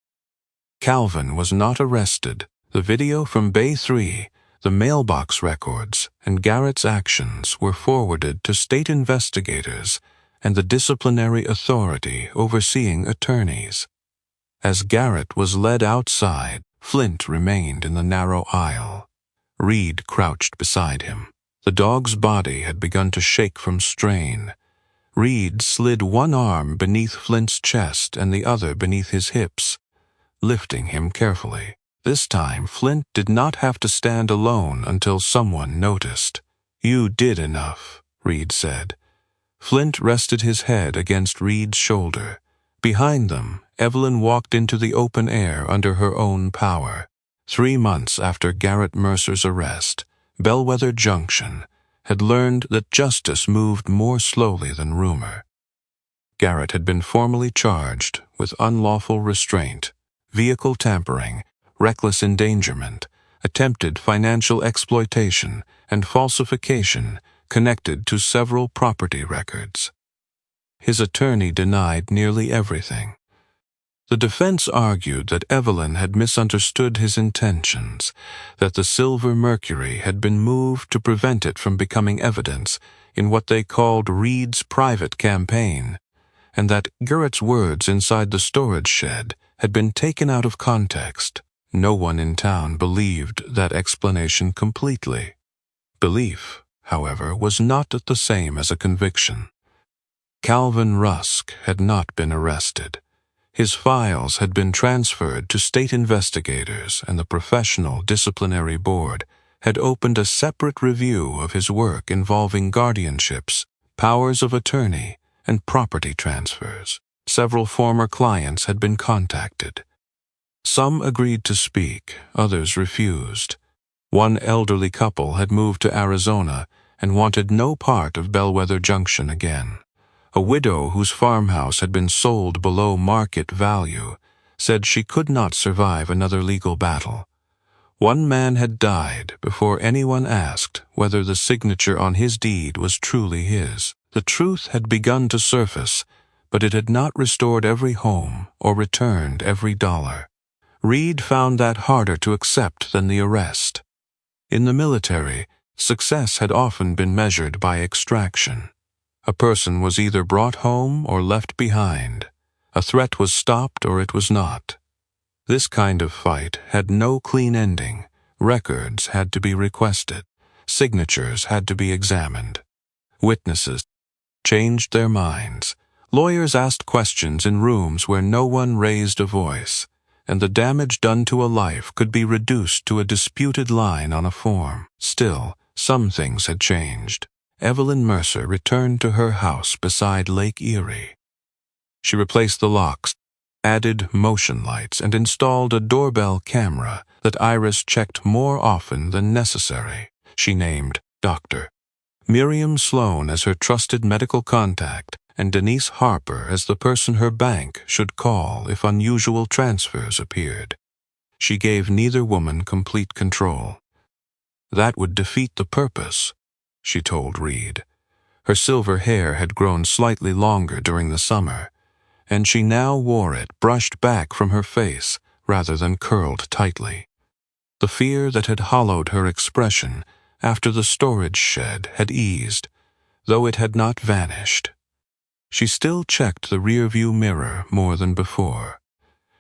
Calvin was not arrested. The video from Bay 3, the mailbox records, and Garrett's actions were forwarded to state investigators and the disciplinary authority overseeing attorneys. As Garrett was led outside, Flint remained in the narrow aisle. Reid crouched beside him. The dog's body had begun to shake from strain. Reid slid one arm beneath Flint's chest and the other beneath his hips, lifting him carefully. This time, Flint did not have to stand alone until someone noticed. "You did enough," Reid said. Flint rested his head against Reid's shoulder. Behind them, Evelyn walked into the open air under her own power. 3 months after Garrett Mercer's arrest, Bellwether Junction had learned that justice moved more slowly than rumor. Garrett had been formally charged with unlawful restraint, vehicle tampering, reckless endangerment, attempted financial exploitation, and falsification connected to several property records. His attorney denied nearly everything. The defense argued that Evelyn had misunderstood his intentions, that the silver mercury had been moved to prevent it from becoming evidence in what they called Reid's private campaign, and that Garrett's words inside the storage shed had been taken out of context. No one in town believed that explanation completely. Belief, however, was not the same as a conviction. Calvin Rusk had not been arrested. His files had been transferred to state investigators, and the Professional Disciplinary Board had opened a separate review of his work involving guardianships, powers of attorney, and property transfers. Several former clients had been contacted. Some agreed to speak, others refused. One elderly couple had moved to Arizona and wanted no part of Bellwether Junction again. A widow whose farmhouse had been sold below market value said she could not survive another legal battle. One man had died before anyone asked whether the signature on his deed was truly his. The truth had begun to surface, but it had not restored every home or returned every dollar. Reid found that harder to accept than the arrest. In the military, success had often been measured by extraction. A person was either brought home or left behind. A threat was stopped or it was not. This kind of fight had no clean ending. Records had to be requested. Signatures had to be examined. Witnesses changed their minds. Lawyers asked questions in rooms where no one raised a voice, and the damage done to a life could be reduced to a disputed line on a form. Still, some things had changed. Evelyn Mercer returned to her house beside Lake Erie. She replaced the locks, added motion lights, and installed a doorbell camera that Iris checked more often than necessary. She named Dr. Miriam Sloan as her trusted medical contact and Denise Harper as the person her bank should call if unusual transfers appeared. She gave neither woman complete control. That would defeat the purpose, she told Reid. Her silver hair had grown slightly longer during the summer, and she now wore it brushed back from her face rather than curled tightly. The fear that had hollowed her expression after the storage shed had eased, though it had not vanished. She still checked the rearview mirror more than before.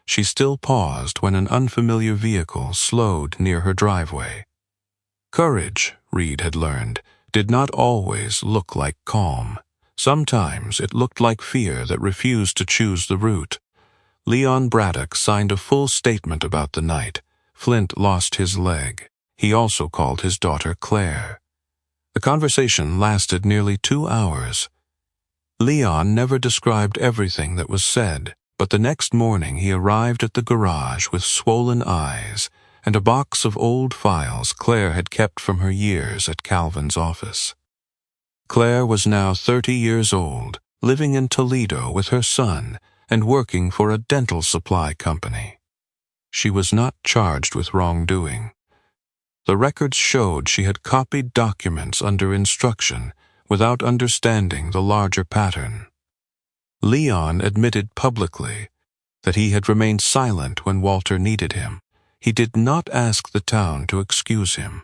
She still paused when an unfamiliar vehicle slowed near her driveway. Courage, Reid had learned, did not always look like calm. Sometimes it looked like fear that refused to choose the route. Leon Braddock signed a full statement about the night. Flint lost his leg. He also called his daughter Claire. The conversation lasted nearly 2 hours. Leon never described everything that was said, but the next morning he arrived at the garage with swollen eyes and a box of old files Claire had kept from her years at Calvin's office. Claire was now 30 years old, living in Toledo with her son and working for a dental supply company. She was not charged with wrongdoing. The records showed she had copied documents under instruction without understanding the larger pattern. Leon admitted publicly that he had remained silent when Walter needed him. He did not ask the town to excuse him.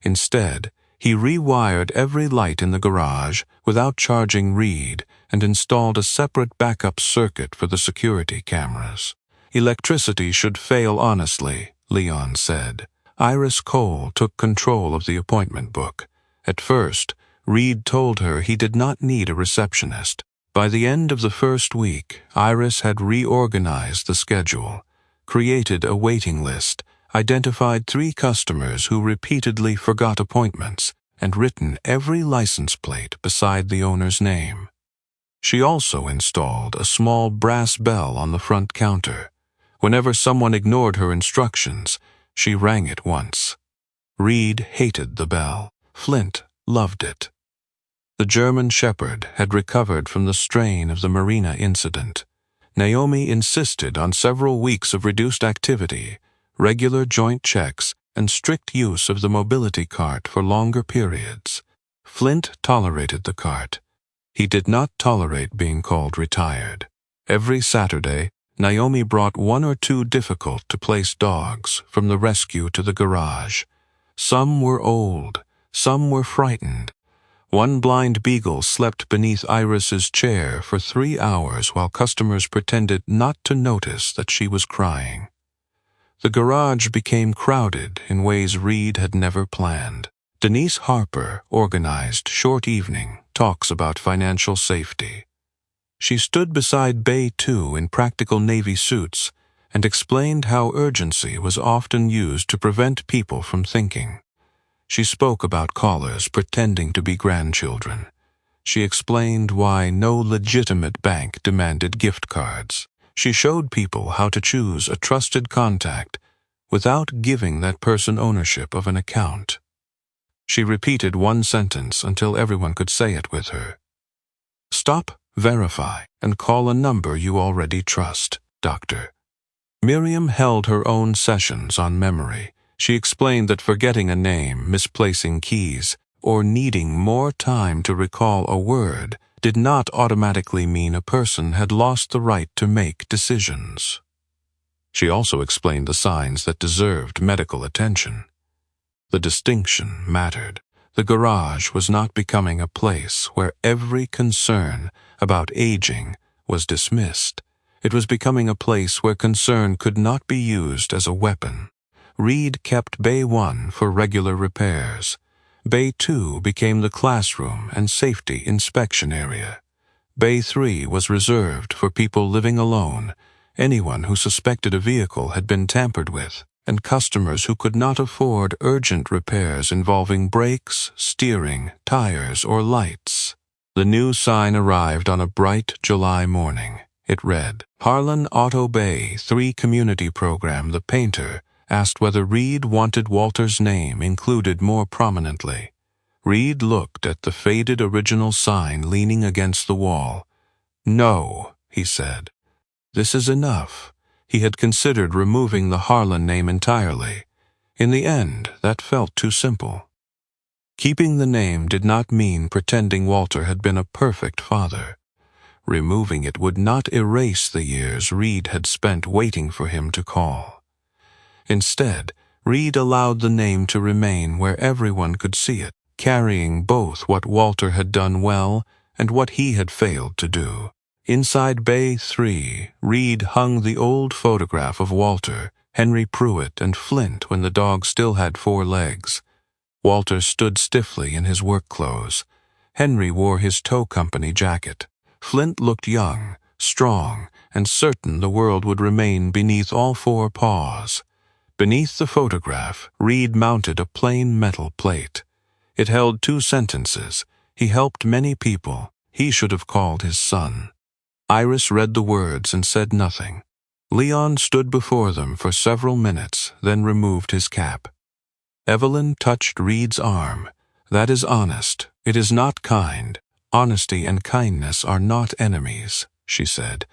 Instead, he rewired every light in the garage without charging Reid and installed a separate backup circuit for the security cameras. Electricity should fail honestly, Leon said. Iris Cole took control of the appointment book. At first, Reid told her he did not need a receptionist. By the end of the first week, Iris had reorganized the schedule, created a waiting list, identified 3 customers who repeatedly forgot appointments, and written every license plate beside the owner's name. She also installed a small brass bell on the front counter. Whenever someone ignored her instructions, she rang it once. Reid hated the bell. Flint loved it. The German Shepherd had recovered from the strain of the marina incident. Naomi insisted on several weeks of reduced activity, regular joint checks, and strict use of the mobility cart for longer periods. Flint tolerated the cart. He did not tolerate being called retired. Every Saturday, Naomi brought 1 or 2 difficult-to-place dogs from the rescue to the garage. Some were old, some were frightened. One blind beagle slept beneath Iris's chair for 3 hours while customers pretended not to notice that she was crying. The garage became crowded in ways Reid had never planned. Denise Harper organized short evening talks about financial safety. She stood beside Bay 2 in practical Navy suits and explained how urgency was often used to prevent people from thinking. She spoke about callers pretending to be grandchildren. She explained why no legitimate bank demanded gift cards. She showed people how to choose a trusted contact without giving that person ownership of an account. She repeated one sentence until everyone could say it with her. Stop, verify, and call a number you already trust, Doctor. Miriam held her own sessions on memory. She explained that forgetting a name, misplacing keys, or needing more time to recall a word did not automatically mean a person had lost the right to make decisions. She also explained the signs that deserved medical attention. The distinction mattered. The garage was not becoming a place where every concern about aging was dismissed. It was becoming a place where concern could not be used as a weapon. Reid kept Bay 1 for regular repairs. Bay 2 became the classroom and safety inspection area. Bay 3 was reserved for people living alone, anyone who suspected a vehicle had been tampered with, and customers who could not afford urgent repairs involving brakes, steering, tires, or lights. The new sign arrived on a bright July morning. It read, Harlan Auto Bay 3 Community Program. The painter asked whether Reid wanted Walter's name included more prominently. Reid looked at the faded original sign leaning against the wall. No, he said. This is enough. He had considered removing the Harlan name entirely. In the end, that felt too simple. Keeping the name did not mean pretending Walter had been a perfect father. Removing it would not erase the years Reid had spent waiting for him to call. Instead, Reid allowed the name to remain where everyone could see it, carrying both what Walter had done well and what he had failed to do. Inside Bay 3, Reid hung the old photograph of Walter, Henry Pruitt, and Flint when the dog still had 4 legs. Walter stood stiffly in his work clothes. Henry wore his tow company jacket. Flint looked young, strong, and certain the world would remain beneath all 4 paws. Beneath the photograph, Reid mounted a plain metal plate. It held 2 sentences. He helped many people. He should have called his son. Iris read the words and said nothing. Leon stood before them for several minutes, then removed his cap. Evelyn touched Reid's arm. That is honest. It is not kind. Honesty and kindness are not enemies, she said.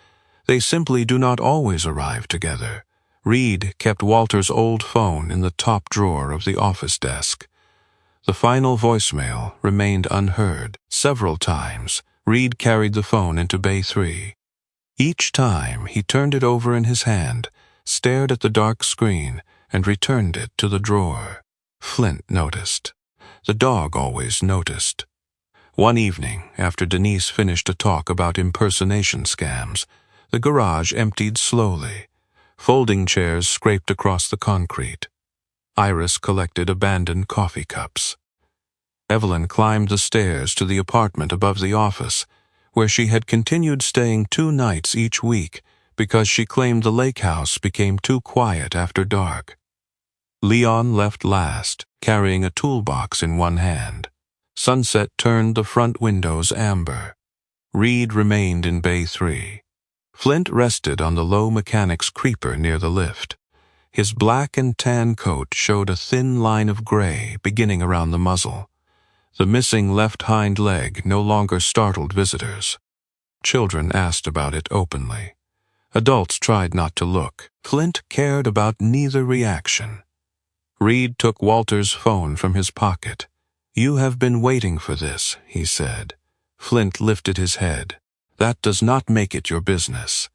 They simply do not always arrive together. Reid kept Walter's old phone in the top drawer of the office desk. The final voicemail remained unheard. Several times, Reid carried the phone into Bay 3. Each time, he turned it over in his hand, stared at the dark screen, and returned it to the drawer. Flint noticed. The dog always noticed. One evening, after Denise finished a talk about impersonation scams, the garage emptied slowly. Folding chairs scraped across the concrete. Iris collected abandoned coffee cups. Evelyn climbed the stairs to the apartment above the office, where she had continued staying 2 nights each week because she claimed the lake house became too quiet after dark. Leon left last, carrying a toolbox in one hand. Sunset turned the front windows amber. Reid remained in Bay 3. Flint rested on the low mechanic's creeper near the lift. His black and tan coat showed a thin line of gray beginning around the muzzle. The missing left hind leg no longer startled visitors. Children asked about it openly. Adults tried not to look. Flint cared about neither reaction. Reid took Walter's phone from his pocket. You have been waiting for this, he said. Flint lifted his head. That does not make it your business.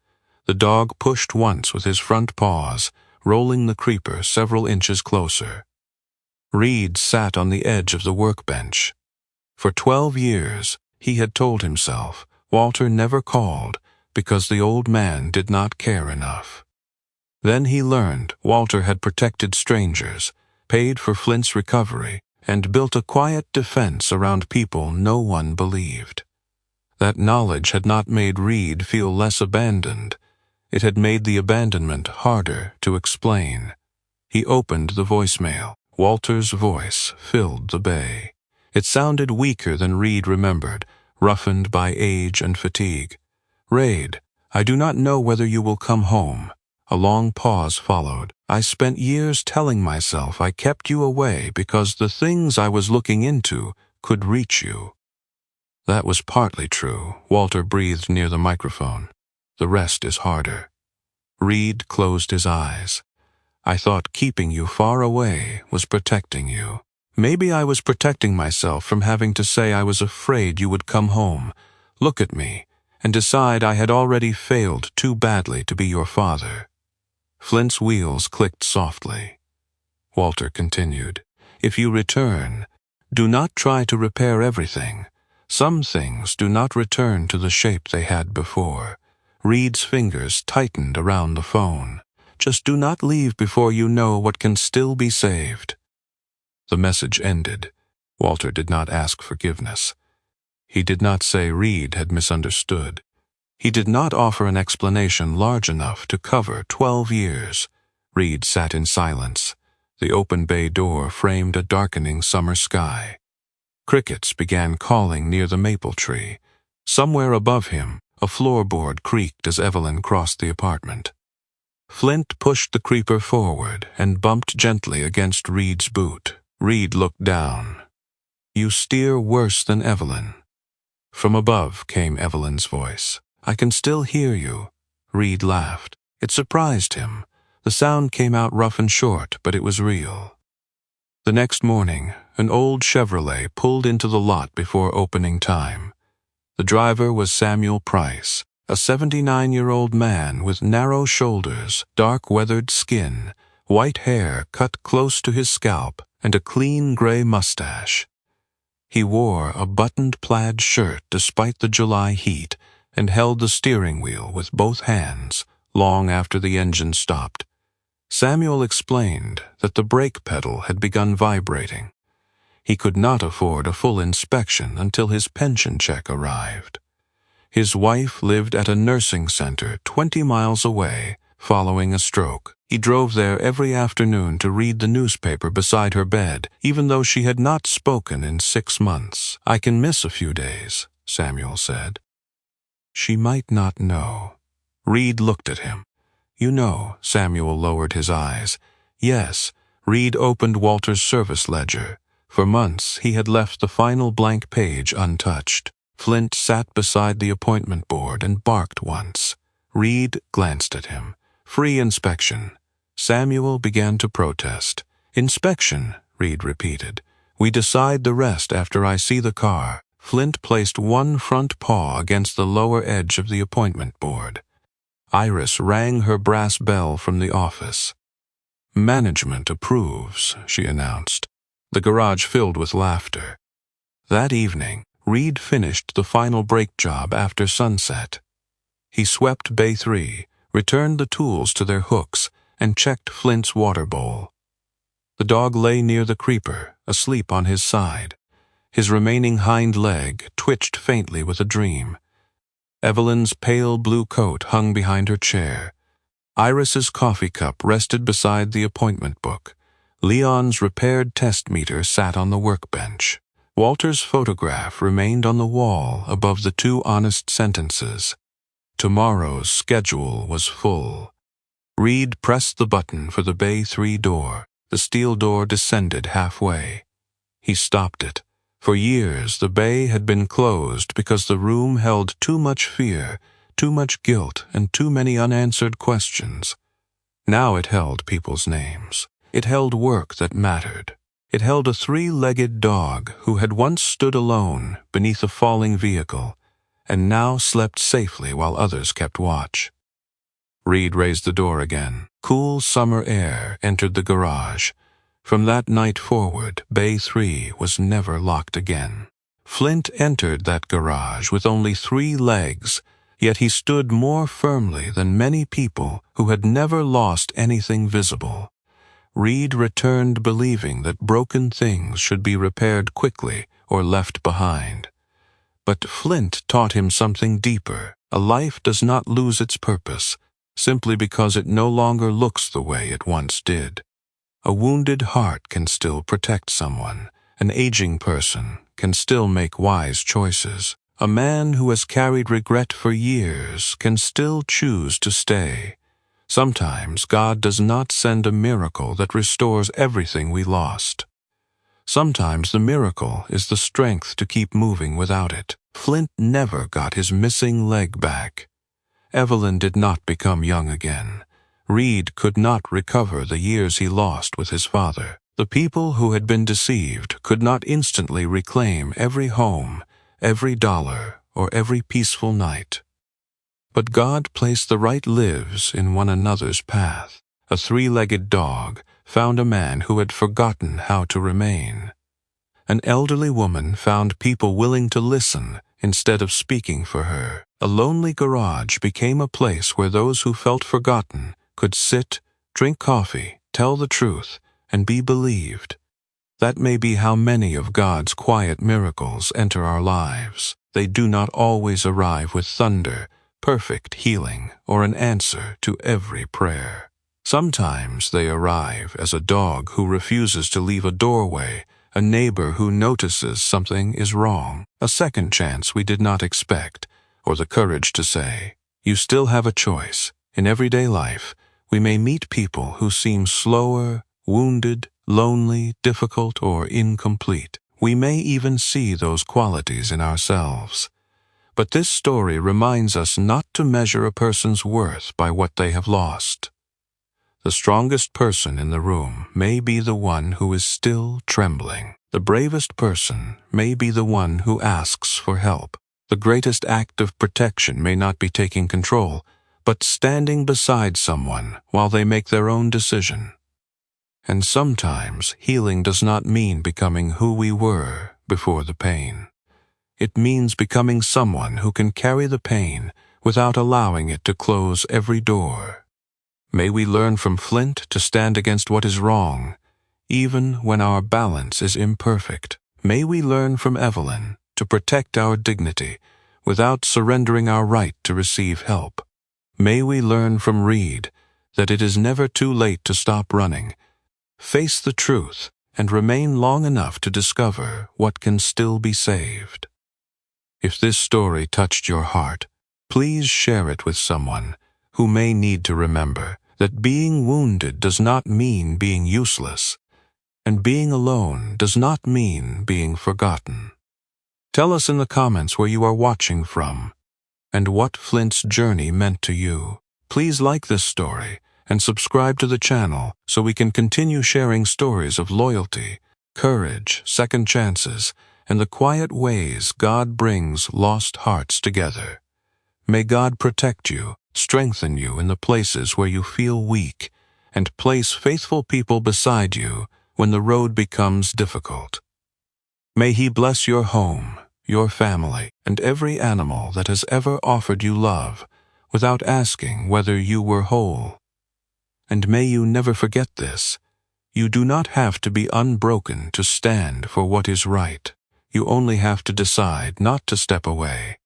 The dog pushed once with his front paws, rolling the creeper several inches closer. Reid sat on the edge of the workbench. For 12 years, he had told himself, Walter never called because the old man did not care enough. Then he learned Walter had protected strangers, paid for Flint's recovery, and built a quiet defense around people no one believed. That knowledge had not made Reid feel less abandoned. It had made the abandonment harder to explain. He opened the voicemail. Walter's voice filled the bay. It sounded weaker than Reid remembered, roughened by age and fatigue. Reid, I do not know whether you will come home. A long pause followed. I spent years telling myself I kept you away because the things I was looking into could reach you. That was partly true. Walter breathed near the microphone. The rest is harder. Reid closed his eyes. I thought keeping you far away was protecting you. Maybe I was protecting myself from having to say I was afraid you would come home, look at me, and decide I had already failed too badly to be your father. Flint's wheels clicked softly. Walter continued, If you return, do not try to repair everything. Some things do not return to the shape they had before. Reid's fingers tightened around the phone. "Just do not leave before you know what can still be saved." The message ended. Walter did not ask forgiveness. He did not say Reid had misunderstood. He did not offer an explanation large enough to cover 12 years. Reid sat in silence. The open bay door framed a darkening summer sky. Crickets began calling near the maple tree. Somewhere above him, a floorboard creaked as Evelyn crossed the apartment. Flint pushed the creeper forward and bumped gently against Reid's boot. Reid looked down. "You steer worse than Evelyn." From above came Evelyn's voice. "I can still hear you." Reid laughed. It surprised him. The sound came out rough and short, but it was real. The next morning, an old Chevrolet pulled into the lot before opening time. The driver was Samuel Price, a 79-year-old man with narrow shoulders, dark weathered skin, white hair cut close to his scalp, and a clean gray mustache. He wore a buttoned plaid shirt despite the July heat and held the steering wheel with both hands long after the engine stopped. Samuel explained that the brake pedal had begun vibrating. He could not afford a full inspection until his pension check arrived. His wife lived at a nursing center 20 miles away following a stroke. He drove there every afternoon to read the newspaper beside her bed, even though she had not spoken in 6 months. "I can miss a few days," Samuel said. She might not know. Reid looked at him. "You know," Samuel lowered his eyes. Yes, Reid opened Walter's service ledger. For months he had left the final blank page untouched. Flint sat beside the appointment board and barked once. Reid glanced at him. "Free inspection." Samuel began to protest. "Inspection," Reid repeated. "We decide the rest after I see the car." Flint placed one front paw against the lower edge of the appointment board. Iris rang her brass bell from the office. "Management approves," she announced. The garage filled with laughter. That evening, Reid finished the final brake job after sunset. He swept Bay 3, returned the tools to their hooks, and checked Flint's water bowl. The dog lay near the creeper, asleep on his side. His remaining hind leg twitched faintly with a dream. Evelyn's pale blue coat hung behind her chair. Iris's coffee cup rested beside the appointment book. Leon's repaired test meter sat on the workbench. Walter's photograph remained on the wall above the 2 honest sentences. Tomorrow's schedule was full. Reid pressed the button for the Bay 3 door. The steel door descended halfway. He stopped it. For years, the bay had been closed because the room held too much fear, too much guilt, and too many unanswered questions. Now it held people's names. It held work that mattered. It held a 3-legged dog who had once stood alone beneath a falling vehicle and now slept safely while others kept watch. Reid raised the door again. Cool summer air entered the garage. From that night forward, Bay 3 was never locked again. Flint entered that garage with only 3 legs, yet he stood more firmly than many people who had never lost anything visible. Reid returned believing that broken things should be repaired quickly or left behind. But Flint taught him something deeper. A life does not lose its purpose simply because it no longer looks the way it once did. A wounded heart can still protect someone. An aging person can still make wise choices. A man who has carried regret for years can still choose to stay. Sometimes God does not send a miracle that restores everything we lost. Sometimes the miracle is the strength to keep moving without it. Flint never got his missing leg back. Evelyn did not become young again. Reid could not recover the years he lost with his father. The people who had been deceived could not instantly reclaim every home, every dollar, or every peaceful night. But God placed the right lives in one another's path. A 3-legged dog found a man who had forgotten how to remain. An elderly woman found people willing to listen instead of speaking for her. A lonely garage became a place where those who felt forgotten could sit, drink coffee, tell the truth, and be believed. That may be how many of God's quiet miracles enter our lives. They do not always arrive with thunder, perfect healing, or an answer to every prayer. Sometimes they arrive as a dog who refuses to leave a doorway, a neighbor who notices something is wrong, a second chance we did not expect, or the courage to say, "You still have a choice." In everyday life, we may meet people who seem slower, wounded, lonely, difficult, or incomplete. We may even see those qualities in ourselves. But this story reminds us not to measure a person's worth by what they have lost. The strongest person in the room may be the one who is still trembling. The bravest person may be the one who asks for help. The greatest act of protection may not be taking control, but standing beside someone while they make their own decision. And sometimes healing does not mean becoming who we were before the pain. It means becoming someone who can carry the pain without allowing it to close every door. May we learn from Flint to stand against what is wrong, even when our balance is imperfect. May we learn from Evelyn to protect our dignity without surrendering our right to receive help. May we learn from Reid that it is never too late to stop running, face the truth, and remain long enough to discover what can still be saved. If this story touched your heart, please share it with someone who may need to remember that being wounded does not mean being useless, and being alone does not mean being forgotten. Tell us in the comments where you are watching from, and what Flint's journey meant to you. Please like this story and subscribe to the channel so we can continue sharing stories of loyalty, courage, second chances, and the quiet ways God brings lost hearts together. May God protect you, strengthen you in the places where you feel weak, and place faithful people beside you when the road becomes difficult. May He bless your home, your family, and every animal that has ever offered you love without asking whether you were whole. And may you never forget this. You do not have to be unbroken to stand for what is right. You only have to decide not to step away.